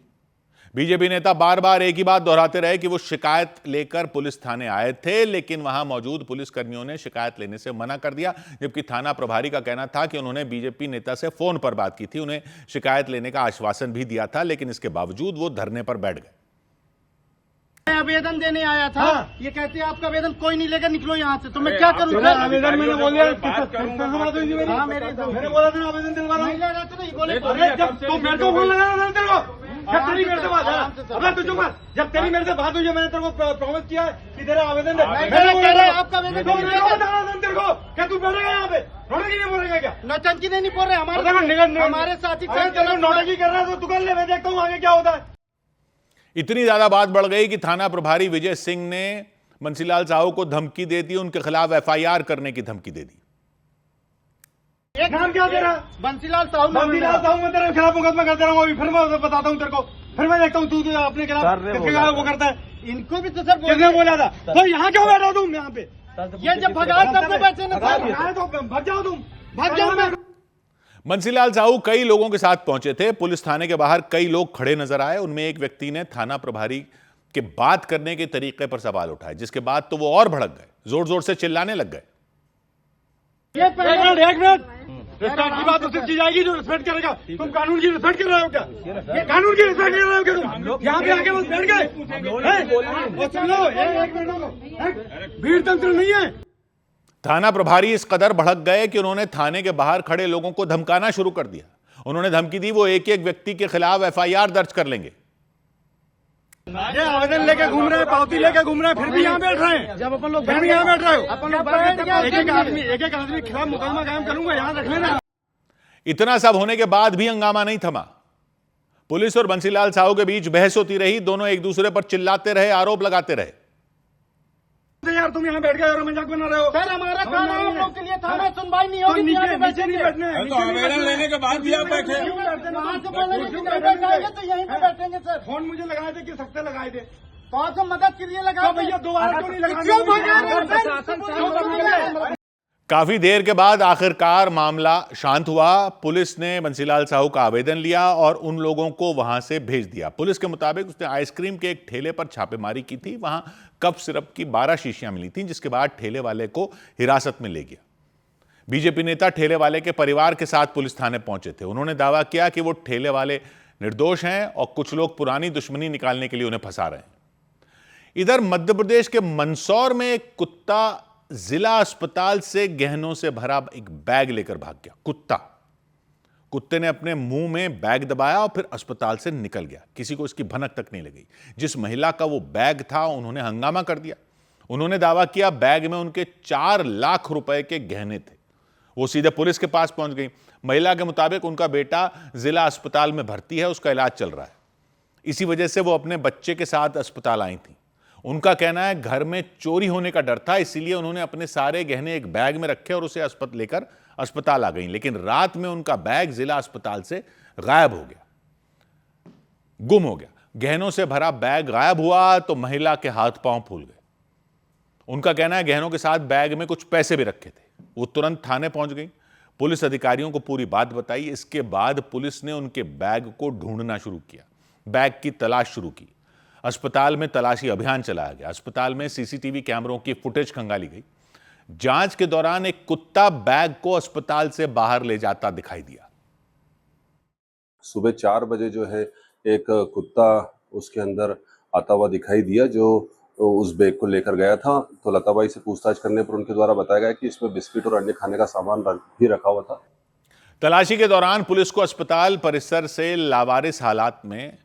बीजेपी नेता बार बार एक ही बात दोहराते रहे कि वो शिकायत लेकर पुलिस थाने आए थे, लेकिन वहां मौजूद पुलिसकर्मियों ने शिकायत लेने से मना कर दिया। जबकि थाना प्रभारी का कहना था कि उन्होंने बीजेपी नेता से फोन पर बात की थी, उन्हें शिकायत लेने का आश्वासन भी दिया था, लेकिन इसके बावजूद वो धरने पर बैठ गए। आवेदन देने आया था। ये कहते हैं आपका आवेदन कोई नहीं लेकर निकलो यहाँ से, तो मैं क्या करूँ? आवेदन मैंने बोल दिया, मैंने बोला था आवेदन दिलवाना। जब तू मेरे को फोन लगाना तेरे को, जब तेरी मेरे से बात है, तुझे बात, जब तेरी मेरे से बात हुई, मैंने तेरे को प्रॉमिस किया कि तेरा आवेदन दे। आपका आवेदन तेरे को क्या तू बैठेगा यहाँ पे? नौटंकी नहीं बोलेगा क्या? नौटंकी नहीं बोल रहे हमारे साथी नौटंकी कर रहा है तो तू कर ले, मैं देखता हूँ आगे क्या होता है। इतनी ज्यादा बात बढ़ गई कि थाना प्रभारी विजय सिंह ने बंसीलाल साहू को धमकी दे दी, उनके खिलाफ FIR करने की धमकी दे दी। एक नाम क्या तेरा? बंसीलाल साहू। बंसीलाल साहू, मैं तेरे खिलाफ मुकदमा कर दे रहा हूँ अभी, फिर मैं बताता हूँ तेरे को, फिर मैं देखता हूँ तू अपने खिलाफ वो करता है। इनको भी तो सर किसने बोला था? तो यहाँ क्यों बैठा तुम यहाँ पे? ये जब भगाए तब तो बैठे ना तो भाग जाओ तुम, भाग जाओ। बंसीलाल साहू कई लोगों के साथ पहुंचे थे। पुलिस थाने के बाहर कई लोग खड़े नजर आए। उनमें एक व्यक्ति ने थाना प्रभारी के बात करने के तरीके पर सवाल उठाए, जिसके बाद तो वो और भड़क गए, जोर जोर से चिल्लाने लग गए। एक मिनट, रिस्पेक्ट की बात तो सिर्फ की जाएगी जो रिस्पेक्ट करेगा। तुम कानून की रिस्पेक्ट कर रहे हो क्या? ये कानून की रिस्पेक्ट कर रहे हो क्या तुम? यहाँ पे आके बस बैठ गए। सुन लो, एक मिनट, भीड़ तंत्र नहीं है। थाना प्रभारी इस कदर भड़क गए कि उन्होंने थाने के बाहर खड़े लोगों को धमकाना शुरू कर दिया। उन्होंने धमकी दी वो एक एक व्यक्ति के खिलाफ FIR दर्ज कर लेंगे। ये आवेदन लेके घूम रहे हैं, पावती लेके घूम रहे हैं, फिर भी यहाँ बैठ रहे हैं। जब अपन लोग फिर भी यहाँ बैठ रहे हो, अपन लोग एक एक आदमी के खिलाफ मुकदमा कायम करूंगा, यहाँ रख लेना। इतना सब होने के बाद भी हंगामा नहीं थमा। पुलिस और बंसीलाल साहू के बीच बहस होती रही। दोनों एक दूसरे पर चिल्लाते रहे, आरोप लगाते रहे। यार तुम यहाँ बैठ गए और मजाक बना रहे हो। सर हमारा काम है, हम लोग के लिए थाना सुनवाई नहीं होगी। नीचे नहीं बैठना है। आवेदन लेने के बाद भी आप बैठे। वहाँ से बोलेंगे कि नहीं बैठ जाएंगे तो यहीं पे बैठेंगे सर। फोन मुझे लगाए थे कि सख्त लगाए थे, तो आपको मदद के लिए लगा भैया दोबारा क्यों नहीं लगा? काफी देर के बाद आखिरकार मामला शांत हुआ। पुलिस ने बंसीलाल साहू का आवेदन लिया और उन लोगों को वहां से भेज दिया। पुलिस के मुताबिक उसने आइसक्रीम के एक ठेले पर छापेमारी की थी। वहां कप सिरप की 12 शीशियां मिली थी, जिसके बाद ठेले वाले को हिरासत में ले गया। बीजेपी नेता ठेले वाले के परिवार के साथ पुलिस थाने पहुंचे थे। उन्होंने दावा किया कि वो ठेले वाले निर्दोष हैं और कुछ लोग पुरानी दुश्मनी निकालने के लिए उन्हें फंसा रहे हैं। इधर मध्य प्रदेश के मंदसौर में एक कुत्ता जिला अस्पताल से गहनों से भरा एक बैग लेकर भाग गया। कुत्ते ने अपने मुंह में बैग दबाया और फिर अस्पताल से निकल गया। किसी को इसकी भनक तक नहीं लगी। जिस महिला का वो बैग था, उन्होंने हंगामा कर दिया। उन्होंने दावा किया बैग में उनके 4 लाख रुपए के गहने थे। वो सीधे पुलिस के पास पहुंच गई। महिला के मुताबिक उनका बेटा जिला अस्पताल में भर्ती है, उसका इलाज चल रहा है। इसी वजह से वो अपने बच्चे के साथ अस्पताल आई थी। उनका कहना है घर में चोरी होने का डर था, इसीलिए उन्होंने अपने सारे गहने एक बैग में रखे और उसे लेकर अस्पताल आ गई। लेकिन रात में उनका बैग जिला अस्पताल से गायब हो गया, गुम हो गया। गहनों से भरा बैग गायब हुआ तो महिला के हाथ पांव फूल गए। उनका कहना है गहनों के साथ बैग में कुछ पैसे भी रखे थे। वो तुरंत थाने पहुंच गई, पुलिस अधिकारियों को पूरी बात बताई। इसके बाद पुलिस ने उनके बैग को ढूंढना शुरू किया, बैग की तलाश शुरू की। अस्पताल में तलाशी अभियान चलाया गया। अस्पताल में CCTV कैमरों की फुटेज खंगाली गई। जांच के दौरान एक कुत्ता बैग को अस्पताल से बाहर ले जाता दिखाई दिया। सुबह 4 बजे जो है एक कुत्ता उसके अंदर आता हुआ दिखाई दिया, जो उस बैग को लेकर गया था। तो लताबाई से पूछताछ करने पर उनके द्वारा बताया गया कि इसमें बिस्किट और अन्य खाने का सामान भी रखा हुआ था। तलाशी के दौरान पुलिस को अस्पताल परिसर से लावारिस हालात में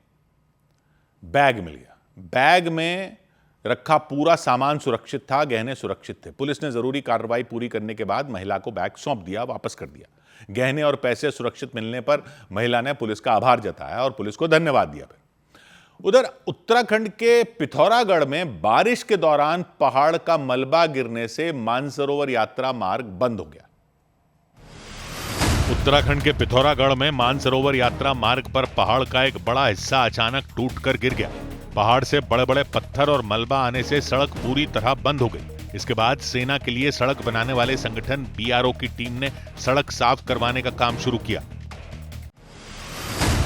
बैग मिल गया। बैग में रखा पूरा सामान सुरक्षित था, गहने सुरक्षित थे। पुलिस ने जरूरी कार्रवाई पूरी करने के बाद महिला को बैग सौंप दिया, वापस कर दिया। गहने और पैसे सुरक्षित मिलने पर महिला ने पुलिस का आभार जताया और पुलिस को धन्यवाद दिया। फिर उधर उत्तराखंड के पिथौरागढ़ में बारिश के दौरान पहाड़ का मलबा गिरने से मानसरोवर यात्रा मार्ग बंद हो गया। उत्तराखंड के पिथौरागढ़ में मानसरोवर यात्रा मार्ग पर पहाड़ का एक बड़ा हिस्सा अचानक टूटकर गिर गया। पहाड़ से बड़े बड़े पत्थर और मलबा आने से सड़क पूरी तरह बंद हो गई। इसके बाद सेना के लिए सड़क बनाने वाले संगठन BRO की टीम ने सड़क साफ करवाने का काम शुरू किया।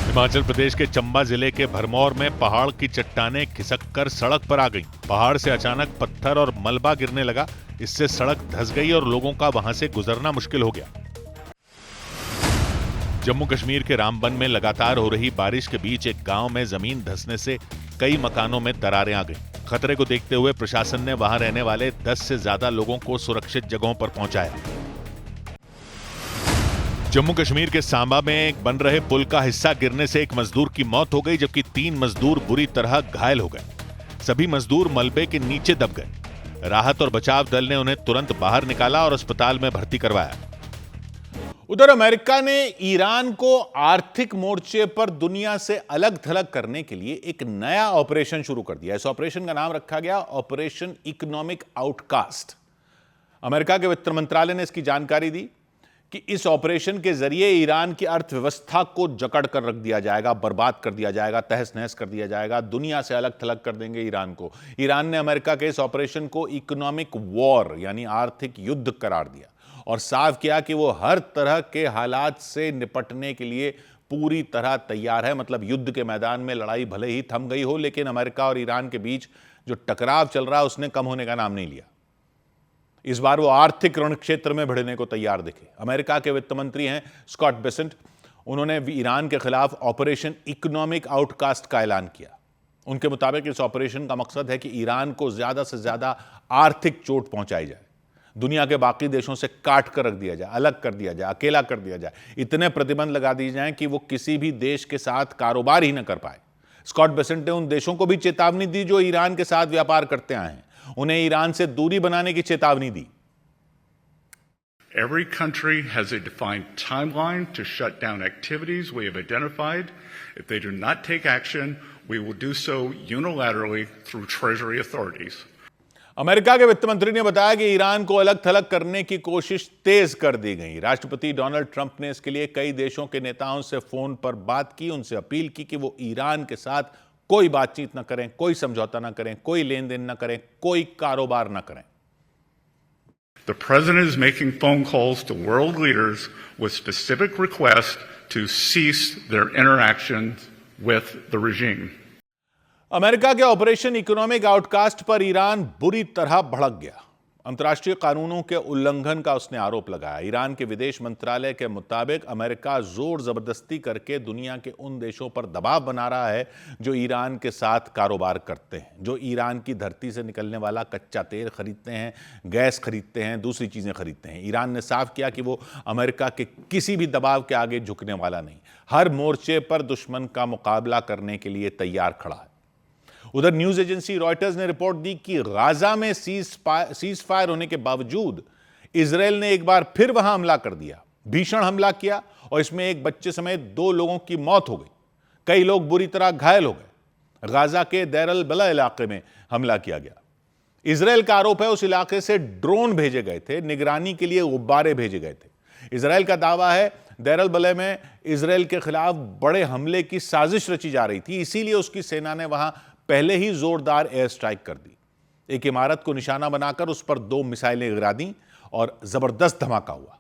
हिमाचल प्रदेश के चंबा जिले के भरमौर में पहाड़ की चट्टानें खिसककर सड़क पर आ गईं। पहाड़ से अचानक पत्थर और मलबा गिरने लगा। इससे सड़क धंस गई और लोगों का वहां से गुजरना मुश्किल हो गया। जम्मू कश्मीर के रामबन में लगातार हो रही बारिश के बीच एक गांव में जमीन धंसने से कई मकानों में दरारें आ गईं। खतरे को देखते हुए प्रशासन ने वहां रहने वाले 10 से ज्यादा लोगों को सुरक्षित जगहों पर पहुंचाया। जम्मू कश्मीर के सांबा में बन रहे पुल का हिस्सा गिरने से एक मजदूर की मौत हो गई, जबकि 3 मजदूर बुरी तरह घायल हो गए। सभी मजदूर मलबे के नीचे दब गए। राहत और बचाव दल ने उन्हें तुरंत बाहर निकाला और अस्पताल में भर्ती करवाया। उधर अमेरिका ने ईरान को आर्थिक मोर्चे पर दुनिया से अलग थलग करने के लिए एक नया ऑपरेशन शुरू कर दिया। इस ऑपरेशन का नाम रखा गया ऑपरेशन इकोनॉमिक आउटकास्ट। अमेरिका के वित्त मंत्रालय ने इसकी जानकारी दी कि इस ऑपरेशन के जरिए ईरान की अर्थव्यवस्था को जकड़ कर रख दिया जाएगा, बर्बाद कर दिया जाएगा, तहस नहस कर दिया जाएगा, दुनिया से अलग थलग कर देंगे ईरान को। ईरान ने अमेरिका के इस ऑपरेशन को इकोनॉमिक वॉर यानी आर्थिक युद्ध करार दिया और साफ किया कि वो हर तरह के हालात से निपटने के लिए पूरी तरह तैयार है। मतलब युद्ध के मैदान में लड़ाई भले ही थम गई हो, लेकिन अमेरिका और ईरान के बीच जो टकराव चल रहा है उसने कम होने का नाम नहीं लिया। इस बार वो आर्थिक रण क्षेत्र में भिड़ने को तैयार दिखे। अमेरिका के वित्त मंत्री हैं स्कॉट बेसेंट। उन्होंने ईरान के खिलाफ ऑपरेशन इकोनॉमिक आउटकास्ट का ऐलान किया। उनके मुताबिक इस ऑपरेशन का मकसद है कि ईरान को ज्यादा से ज्यादा आर्थिक चोट पहुंचाई जाए, दुनिया के बाकी देशों से काट कर रख दिया जाए, अलग कर दिया जाए, अकेला कर दिया जाए, इतने प्रतिबंध लगा दिए जाएं कि वो किसी भी देश के साथ कारोबार ही न कर पाए। स्कॉट बेसेंट ने उन देशों को भी चेतावनी दी जो ईरान के साथ व्यापार करते आए हैं। उन्हें ईरान से दूरी बनाने की चेतावनी दी। Every country has a defined timeline to shut down activities we have identified. If they do not take action, we will do so unilaterally through Treasury authorities. America के वित्त मंत्री ने बताया कि ईरान को अलग थलग करने की कोशिश तेज कर दी गई। राष्ट्रपति डोनाल्ड ट्रंप ने इसके लिए कई देशों के नेताओं से फोन पर बात की, उनसे अपील की कि वो ईरान के साथ कोई बातचीत न करें, कोई समझौता न करें, कोई लेन देन न करें, कोई कारोबार न करें। The president is making phone calls to world leaders with specific requests to cease their interactions with the regime. America के ऑपरेशन इकोनॉमिक आउटकास्ट पर ईरान बुरी तरह भड़क गया। अंतर्राष्ट्रीय कानूनों के उल्लंघन का उसने आरोप लगाया। ईरान के विदेश मंत्रालय के मुताबिक अमेरिका जोर जबरदस्ती करके दुनिया के उन देशों पर दबाव बना रहा है जो ईरान के साथ कारोबार करते हैं, जो ईरान की धरती से निकलने वाला कच्चा तेल खरीदते हैं, गैस खरीदते हैं, दूसरी चीजें खरीदते हैं। ईरान ने साफ किया कि वो अमेरिका के किसी भी दबाव के आगे झुकने वाला नहीं, हर मोर्चे पर दुश्मन का मुकाबला करने के लिए तैयार खड़ा है। उधर न्यूज एजेंसी रॉयटर्स ने रिपोर्ट दी कि गाजा में सीज फायर होने के बावजूद इजरायल ने एक बार फिर वहां हमला कर दिया, भीषण हमला किया और इसमें एक बच्चे समेत 2 लोगों की मौत हो गई, कई लोग बुरी तरह घायल हो गए। गाजा के देर अल बला इलाके में हमला किया गया। इजरायल का आरोप है उस इलाके से ड्रोन भेजे गए थे, निगरानी के लिए गुब्बारे भेजे गए थे। इजरायल का दावा है देर अल बला में इजरायल के खिलाफ बड़े हमले की साजिश रची जा रही थी, इसीलिए उसकी सेना ने वहां पहले ही जोरदार एयर स्ट्राइक कर दी। एक इमारत को निशाना बनाकर उस पर 2 मिसाइलें गिरा दी और जबरदस्त धमाका हुआ।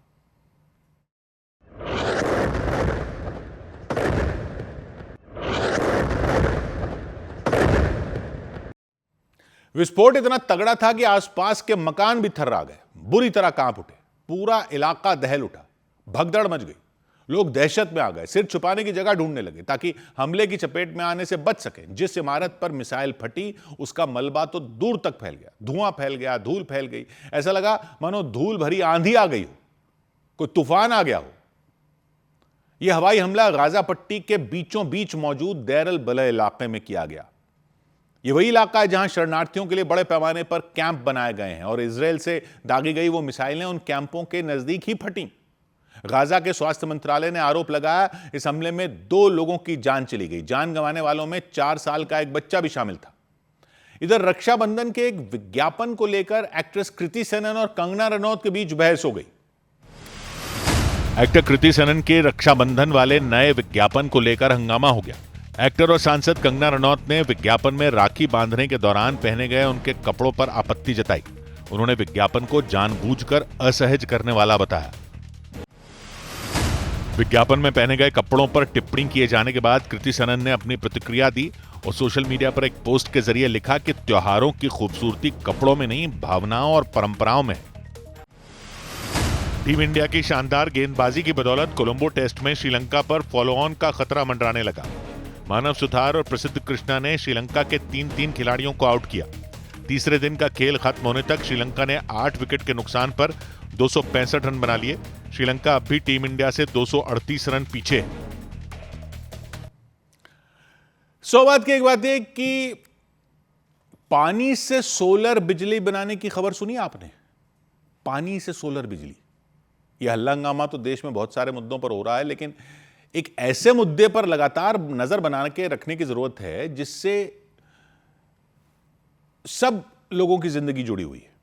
विस्फोट इतना तगड़ा था कि आसपास के मकान भी थर्रा गए, बुरी तरह कांप उठे, पूरा इलाका दहल उठा, भगदड़ मच गई। लोग दहशत में आ गए, सिर छुपाने की जगह ढूंढने लगे ताकि हमले की चपेट में आने से बच सके। जिस इमारत पर मिसाइल फटी उसका मलबा तो दूर तक फैल गया, धुआं फैल गया, धूल फैल गई। ऐसा लगा मानो धूल भरी आंधी आ गई हो, कोई तूफान आ गया हो। यह हवाई हमला गाजा पट्टी के बीचों बीच मौजूद देर अल बला इलाके में किया गया। यह वही इलाका है जहां शरणार्थियों के लिए बड़े पैमाने पर कैंप बनाए गए हैं और इजरायल से दागी गई वो मिसाइलें उन कैंपों के नजदीक ही फटी। गाजा के स्वास्थ्य मंत्रालय ने आरोप लगाया इस हमले में 2 लोगों की जान चली गई। जान गंवाने वालों में 4 साल का एक बच्चा भी शामिल था। इधर रक्षाबंधन के एक विज्ञापन को लेकर एक्ट्रेस कृति सेनन और कंगना रनौत के बीच बहस हो गई। एक्टर कृति सेनन के रक्षाबंधन वाले नए विज्ञापन को लेकर हंगामा हो गया। एक्टर और सांसद कंगना रनौत ने विज्ञापन में राखी बांधने के दौरान पहने गए उनके कपड़ों पर आपत्ति जताई। उन्होंने विज्ञापन को जानबूझकर असहज करने वाला बताया। विज्ञापन में पहने गए कपड़ों पर टिप्पणी किए जाने के बाद कृति सेनन ने अपनी प्रतिक्रिया दी और सोशल मीडिया पर एक पोस्ट के जरिए लिखा कि त्योहारों की खूबसूरती कपड़ों में नहीं, भावनाओं और परंपराओं में है। टीम इंडिया की शानदार गेंदबाजी की बदौलत कोलंबो टेस्ट में श्रीलंका पर फॉलो ऑन का खतरा मंडराने लगा। मानव सुथार और प्रसिद्ध कृष्णा ने श्रीलंका के 3 खिलाड़ियों को आउट किया। तीसरे दिन का खेल खत्म होने तक श्रीलंका ने 8 विकेट के नुकसान पर 265 रन बना लिए। श्रीलंका अब भी टीम इंडिया से 238 रन पीछे है। सौ बात की एक बात है कि पानी से सोलर बिजली बनाने की खबर सुनी आपने? पानी से सोलर बिजली, यह हल्ला हंगामा तो देश में बहुत सारे मुद्दों पर हो रहा है, लेकिन एक ऐसे मुद्दे पर लगातार नजर बना के रखने की जरूरत है जिससे सब लोगों की जिंदगी जुड़ी हुई है।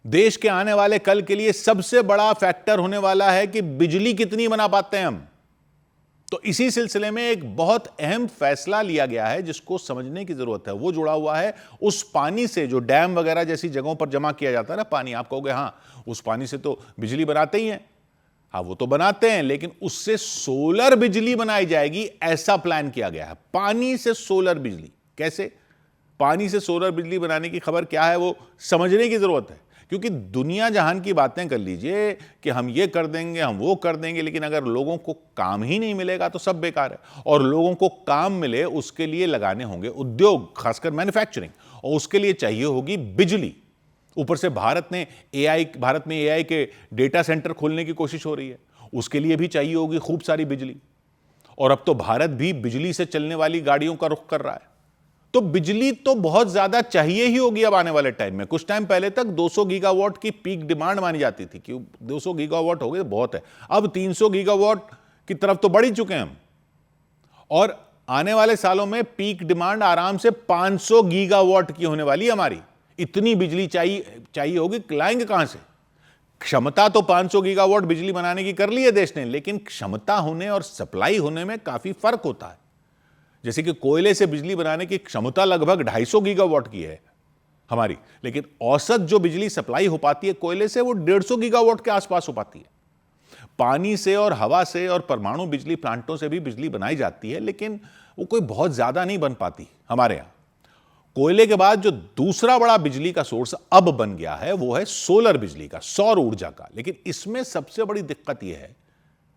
देश के आने वाले कल के लिए सबसे बड़ा फैक्टर होने वाला है कि बिजली कितनी बना पाते हैं हम। तो इसी सिलसिले में एक बहुत अहम फैसला लिया गया है जिसको समझने की जरूरत है। वो जुड़ा हुआ है उस पानी से जो डैम वगैरह जैसी जगहों पर जमा किया जाता है ना पानी। आप कहोगे हां, उस पानी से तो बिजली बनाते ही हैं। हाँ, वो तो बनाते हैं, लेकिन उससे सोलर बिजली बनाई जाएगी, ऐसा प्लान किया गया है। पानी से सोलर बिजली कैसे? पानी से सोलर बिजली बनाने की खबर क्या है वो समझने की जरूरत है, क्योंकि दुनिया जहान की बातें कर लीजिए कि हम ये कर देंगे, हम वो कर देंगे, लेकिन अगर लोगों को काम ही नहीं मिलेगा तो सब बेकार है। और लोगों को काम मिले उसके लिए लगाने होंगे उद्योग, खासकर मैन्युफैक्चरिंग, और उसके लिए चाहिए होगी बिजली। ऊपर से भारत में एआई के डेटा सेंटर खोलने की कोशिश हो रही है, उसके लिए भी चाहिए होगी खूब सारी बिजली। और अब तो भारत भी बिजली से चलने वाली गाड़ियों का रुख कर रहा है, तो बिजली तो बहुत ज्यादा चाहिए ही होगी अब आने वाले टाइम में। कुछ टाइम पहले तक 200 गीगावाट की पीक डिमांड मानी जाती थी कि 200 गीगावाट हो गए बहुत है। अब 300 गीगावाट की तरफ तो बढ़ ही चुके हैं हम, और आने वाले सालों में पीक डिमांड आराम से 500 गीगावाट की होने वाली है हमारी। इतनी बिजली चाहिए होगी, लाएंगे कहां से? क्षमता तो 500 गीगावाट बिजली बनाने की कर ली है देश ने, लेकिन क्षमता होने और सप्लाई होने में काफी फर्क होता है। जैसे कि कोयले से बिजली बनाने की क्षमता लगभग 250 गीगावाट की है हमारी, लेकिन औसत जो बिजली सप्लाई हो पाती है कोयले से वो 150 गीगावाट के आसपास हो पाती है। पानी से और हवा से और परमाणु बिजली प्लांटों से भी बिजली बनाई जाती है, लेकिन वो कोई बहुत ज्यादा नहीं बन पाती हमारे यहां। कोयले के बाद जो दूसरा बड़ा बिजली का सोर्स अब बन गया है वो है सोलर बिजली का, सौर ऊर्जा का। लेकिन इसमें सबसे बड़ी दिक्कत यह है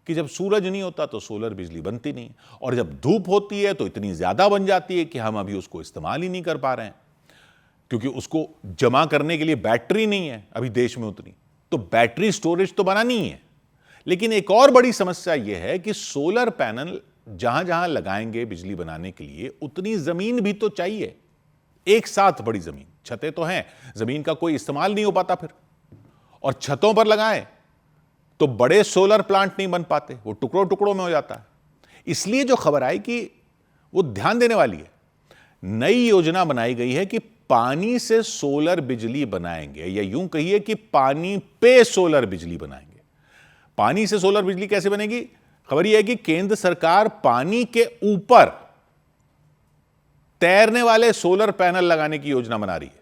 कि जब सूरज नहीं होता तो सोलर बिजली बनती नहीं, और जब धूप होती है तो इतनी ज्यादा बन जाती है कि हम अभी उसको इस्तेमाल ही नहीं कर पा रहे हैं, क्योंकि उसको जमा करने के लिए बैटरी नहीं है अभी देश में उतनी। तो बैटरी स्टोरेज तो बनानी ही है, लेकिन एक और बड़ी समस्या यह है कि सोलर पैनल जहां जहां लगाएंगे बिजली बनाने के लिए उतनी जमीन भी तो चाहिए। एक साथ बड़ी जमीन, छतें तो हैं, जमीन का कोई इस्तेमाल नहीं हो पाता फिर, और छतों पर लगाएं तो बड़े सोलर प्लांट नहीं बन पाते, वो टुकड़ों टुकड़ों में हो जाता है। इसलिए जो खबर आई कि वो ध्यान देने वाली है, नई योजना बनाई गई है कि पानी से सोलर बिजली बनाएंगे, या यूं कहिए कि पानी पे सोलर बिजली बनाएंगे। पानी से सोलर बिजली कैसे बनेगी? खबर यह है कि केंद्र सरकार पानी के ऊपर तैरने वाले सोलर पैनल लगाने की योजना बना रही है।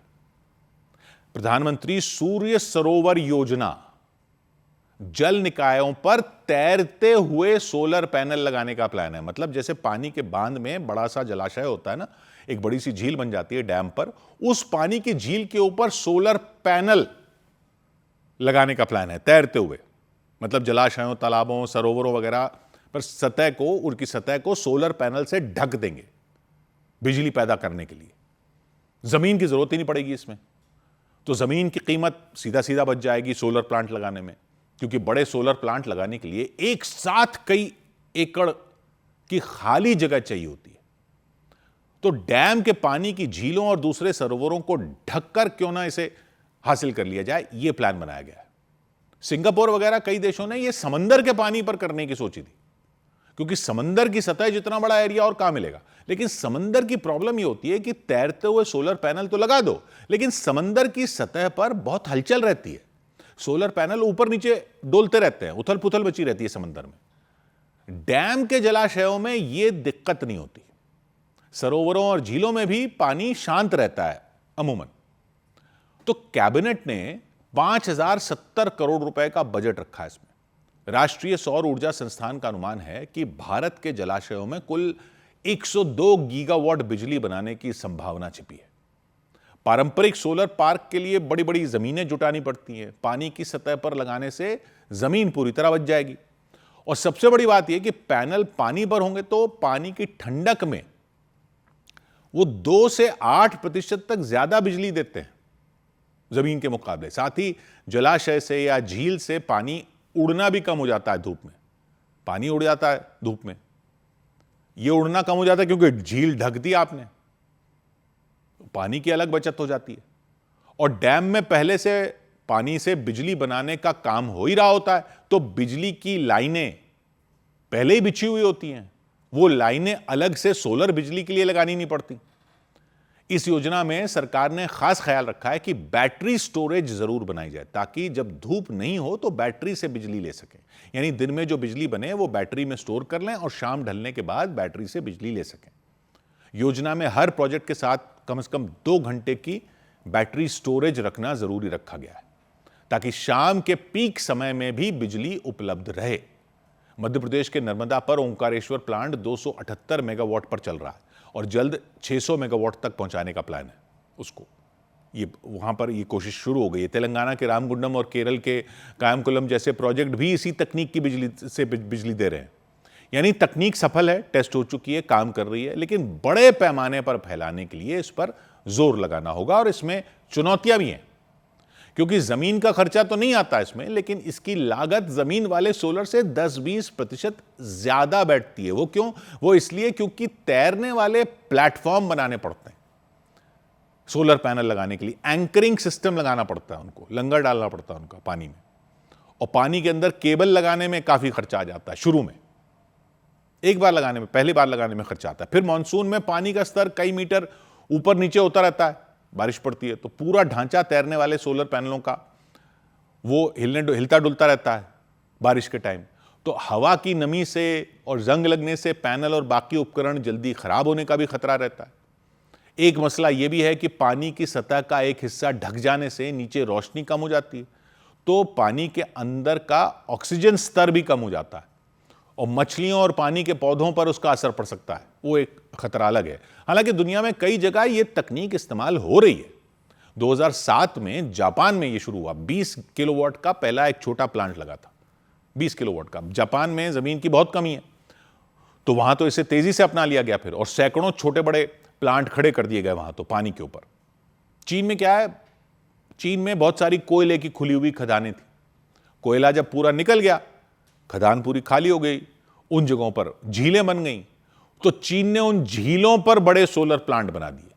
प्रधानमंत्री सूर्य सरोवर योजना, जल निकायों पर तैरते हुए सोलर पैनल लगाने का प्लान है। मतलब जैसे पानी के बांध में बड़ा सा जलाशय होता है ना, एक बड़ी सी झील बन जाती है डैम पर, उस पानी की झील के ऊपर सोलर पैनल लगाने का प्लान है तैरते हुए। मतलब जलाशयों, तालाबों, सरोवरों वगैरह पर सतह को, उनकी सतह को सोलर पैनल से ढक देंगे बिजली पैदा करने के लिए। जमीन की जरूरत ही नहीं पड़ेगी इसमें, तो जमीन की कीमत सीधा सीधा बच जाएगी सोलर प्लांट लगाने में, क्योंकि बड़े सोलर प्लांट लगाने के लिए एक साथ कई एकड़ की खाली जगह चाहिए होती है। तो डैम के पानी की झीलों और दूसरे सरोवरों को ढककर क्यों ना इसे हासिल कर लिया जाए, यह प्लान बनाया गया है। सिंगापुर वगैरह कई देशों ने यह समंदर के पानी पर करने की सोची थी, क्योंकि समंदर की सतह जितना बड़ा एरिया और कहां मिलेगा। लेकिन समंदर की प्रॉब्लम यह होती है कि तैरते हुए सोलर पैनल तो लगा दो, लेकिन समंदर की सतह पर बहुत हलचल रहती है। सोलर पैनल ऊपर नीचे डोलते रहते हैं, उथल पुथल मची रहती है समंदर में। डैम के जलाशयों में यह दिक्कत नहीं होती। सरोवरों और झीलों में भी पानी शांत रहता है अमूमन। तो कैबिनेट ने 5070 करोड़ रुपए का बजट रखा है इसमें। राष्ट्रीय सौर ऊर्जा संस्थान का अनुमान है कि भारत के जलाशयों में कुल 102 गीगावाट बिजली बनाने की संभावना छिपी है। पारंपरिक सोलर पार्क के लिए बड़ी बड़ी जमीनें जुटानी पड़ती हैं, पानी की सतह पर लगाने से जमीन पूरी तरह बच जाएगी। और सबसे बड़ी बात यह कि पैनल पानी पर होंगे तो पानी की ठंडक में वो 2 से 8% तक ज्यादा बिजली देते हैं जमीन के मुकाबले। साथ ही जलाशय से या झील से पानी उड़ना भी कम हो जाता है धूप में। पानी उड़ जाता है धूप में, यह उड़ना कम हो जाता है क्योंकि झील ढक दी आपने, पानी की अलग बचत हो जाती है। और डैम में पहले से पानी से बिजली बनाने का काम हो ही रहा होता है, तो बिजली की लाइनें पहले ही बिछी हुई होती हैं, वो लाइनें अलग से सोलर बिजली के लिए लगानी नहीं पड़ती। इस योजना में सरकार ने खास ख्याल रखा है कि बैटरी स्टोरेज जरूर बनाई जाए, ताकि जब धूप नहीं हो तो बैटरी से बिजली ले सकें। यानी दिन में जो बिजली बने वो बैटरी में स्टोर कर लें और शाम ढलने के बाद बैटरी से बिजली ले सकें। योजना में हर प्रोजेक्ट के साथ कम से कम 2 घंटे की बैटरी स्टोरेज रखना जरूरी रखा गया है, ताकि शाम के पीक समय में भी बिजली उपलब्ध रहे। मध्य प्रदेश के नर्मदा पर ओंकारेश्वर प्लांट 278 मेगावाट पर चल रहा है और जल्द 600 मेगावाट तक पहुंचाने का प्लान है उसको। ये वहां पर ये कोशिश शुरू हो गई है। तेलंगाना के रामगुंडम और केरल के कायमकुलम जैसे प्रोजेक्ट भी इसी तकनीक की बिजली दे रहे हैं। यानी तकनीक सफल है, टेस्ट हो चुकी है, काम कर रही है, लेकिन बड़े पैमाने पर फैलाने के लिए इस पर जोर लगाना होगा। और इसमें चुनौतियां भी हैं, क्योंकि जमीन का खर्चा तो नहीं आता इसमें, लेकिन इसकी लागत जमीन वाले सोलर से 10-20% ज्यादा बैठती है। वो क्यों? वो इसलिए क्योंकि तैरने वाले प्लेटफॉर्म बनाने पड़ते हैं सोलर पैनल लगाने के लिए। एंकरिंग सिस्टम लगाना पड़ता है उनको, लंगर डालना पड़ता है उनका पानी में, और पानी के अंदर केबल लगाने में काफी खर्चा आ जाता है। शुरू में एक बार लगाने में, पहली बार लगाने में खर्चा आता है। फिर मानसून में पानी का स्तर कई मीटर ऊपर नीचे होता रहता है, बारिश पड़ती है तो पूरा ढांचा तैरने वाले सोलर पैनलों का वो हिलता डुलता रहता है बारिश के टाइम। तो हवा की नमी से और जंग लगने से पैनल और बाकी उपकरण जल्दी खराब होने का भी खतरा रहता है। एक मसला यह भी है कि पानी की सतह का एक हिस्सा ढक जाने से नीचे रोशनी कम हो जाती है, तो पानी के अंदर का ऑक्सीजन स्तर भी कम हो जाता है और मछलियों और पानी के पौधों पर उसका असर पड़ सकता है। वो एक खतरा अलग है। हालांकि दुनिया में कई जगह ये तकनीक इस्तेमाल हो रही है। 2007 में जापान में ये शुरू हुआ। 20 किलोवाट का पहला एक छोटा प्लांट लगा था, 20 किलोवाट का। जापान में जमीन की बहुत कमी है, तो वहां तो इसे तेजी से अपना लिया गया फिर, और सैकड़ों छोटे बड़े प्लांट खड़े कर दिए गए वहां तो पानी के ऊपर। चीन में क्या है, चीन में बहुत सारी कोयले की खुली हुई खदानें थी। कोयला जब पूरा निकल गया, खदान पूरी खाली हो गई, उन जगहों पर झीलें बन गई, तो चीन ने उन झीलों पर बड़े सोलर प्लांट बना दिए।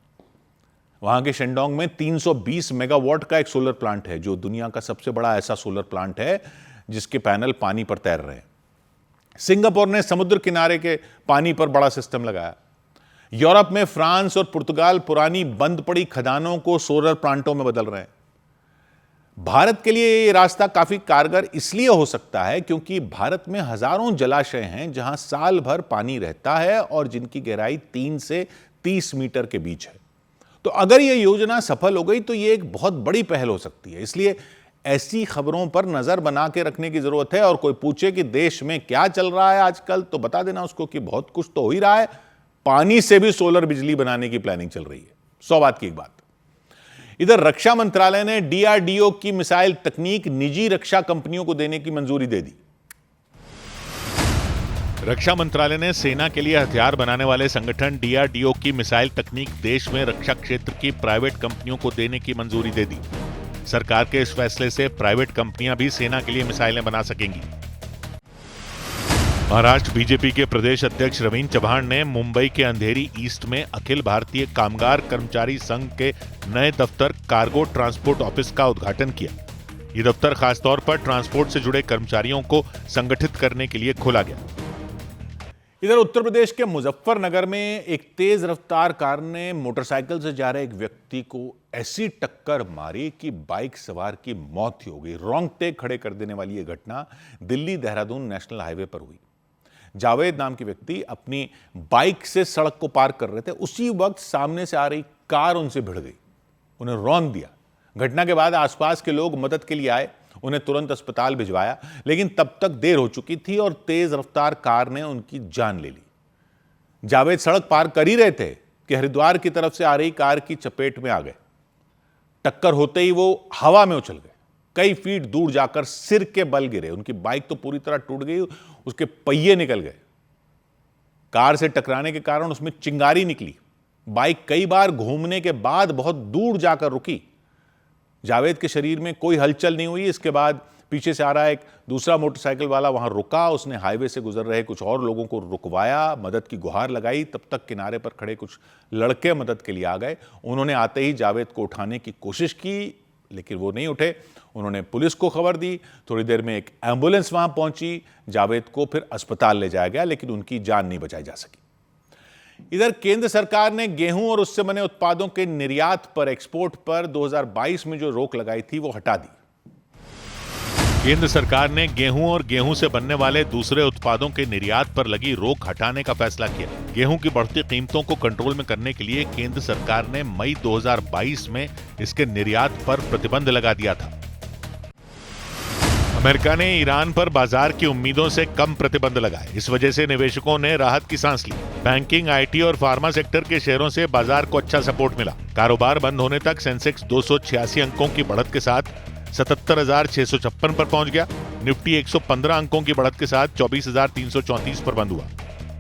वहां के शेंडोंग में 320 मेगावाट का एक सोलर प्लांट है, जो दुनिया का सबसे बड़ा ऐसा सोलर प्लांट है जिसके पैनल पानी पर तैर रहे हैं। सिंगापुर ने समुद्र किनारे के पानी पर बड़ा सिस्टम लगाया। यूरोप में फ्रांस और पुर्तगाल पुरानी बंद पड़ी खदानों को सोलर प्लांटों में बदल रहे हैं। भारत के लिए यह रास्ता काफी कारगर इसलिए हो सकता है क्योंकि भारत में हजारों जलाशय हैं जहां साल भर पानी रहता है और जिनकी गहराई 3 से 30 मीटर के बीच है। तो अगर यह योजना सफल हो गई तो यह एक बहुत बड़ी पहल हो सकती है। इसलिए ऐसी खबरों पर नजर बना के रखने की जरूरत है। और कोई पूछे कि देश में क्या चल रहा है आजकल, तो बता देना उसको कि बहुत कुछ तो हो ही रहा है। पानी से भी सोलर बिजली बनाने की प्लानिंग चल रही है। 100 बात की एक बात। इधर रक्षा मंत्रालय ने डीआरडीओ की मिसाइल तकनीक निजी रक्षा कंपनियों को देने की मंजूरी दे दी। रक्षा मंत्रालय ने सेना के लिए हथियार बनाने वाले संगठन डीआरडीओ की मिसाइल तकनीक देश में रक्षा क्षेत्र की प्राइवेट कंपनियों को देने की मंजूरी दे दी। सरकार के इस फैसले से प्राइवेट कंपनियां भी सेना के लिए मिसाइलें बना सकेंगी। महाराष्ट्र बीजेपी के प्रदेश अध्यक्ष रवींद्र चव्हाण ने मुंबई के अंधेरी ईस्ट में अखिल भारतीय कामगार कर्मचारी संघ के नए दफ्तर कार्गो ट्रांसपोर्ट ऑफिस का उद्घाटन किया। ये दफ्तर खासतौर पर ट्रांसपोर्ट से जुड़े कर्मचारियों को संगठित करने के लिए खोला गया। इधर उत्तर प्रदेश के मुजफ्फरनगर में एक तेज रफ्तार कार ने मोटरसाइकिल से जा रहे एक व्यक्ति को ऐसी टक्कर मारी कि बाइक सवार की मौत ही हो गई। रोंगटे खड़े कर देने वाली यह घटना दिल्ली देहरादून नेशनल हाईवे पर हुई। जावेद नाम के व्यक्ति अपनी बाइक से सड़क को पार कर रहे थे, उसी वक्त सामने से आ रही कार उनसे भिड़ गई, उन्हें रौंद दिया। घटना के बाद आसपास के लोग मदद के लिए आए, उन्हें तुरंत अस्पताल भिजवाया, लेकिन तब तक देर हो चुकी थी और तेज रफ्तार कार ने उनकी जान ले ली। जावेद सड़क पार कर ही रहे थे कि हरिद्वार की तरफ से आ रही कार की चपेट में आ गए। टक्कर होते ही वो हवा में उछल गए, कई फीट दूर जाकर सिर के बल गिरे। उनकी बाइक तो पूरी तरह टूट गई, उसके पहिए निकल गए। कार से टकराने के कारण उसमें चिंगारी निकली। बाइक कई बार घूमने के बाद बहुत दूर जाकर रुकी। जावेद के शरीर में कोई हलचल नहीं हुई। इसके बाद पीछे से आ रहा एक दूसरा मोटरसाइकिल वाला वहां रुका, उसने हाईवे से गुजर रहे कुछ और लोगों को रुकवाया, मदद की गुहार लगाई। तब तक किनारे पर खड़े कुछ लड़के मदद के लिए आ गए। उन्होंने आते ही जावेद को उठाने की कोशिश की, लेकिन वो नहीं उठे। उन्होंने पुलिस को खबर दी। थोड़ी देर में एक एम्बुलेंस वहां पहुंची। जावेद को फिर अस्पताल ले जाया गया, लेकिन उनकी जान नहीं बचाई जा सकी। इधर केंद्र सरकार ने गेहूं और उससे बने उत्पादों के निर्यात पर, एक्सपोर्ट पर 2022 में जो रोक लगाई थी वो हटा दी। केंद्र सरकार ने गेहूं और गेहूं से बनने वाले दूसरे उत्पादों के निर्यात पर लगी रोक हटाने का फैसला किया। गेहूं की बढ़ती कीमतों को कंट्रोल में करने के लिए केंद्र सरकार ने मई 2022 में इसके निर्यात पर प्रतिबंध लगा दिया था। अमेरिका ने ईरान पर बाजार की उम्मीदों से कम प्रतिबंध लगाए। इस वजह से निवेशकों ने राहत की सांस ली। बैंकिंग, आईटी और फार्मा सेक्टर के शेयरों से बाजार को अच्छा सपोर्ट मिला। कारोबार बंद होने तक सेंसेक्स 286 अंकों की बढ़त के साथ 77,656 पर पहुंच गया। निफ्टी 115 अंकों की बढ़त के साथ 24,334 पर बंद हुआ।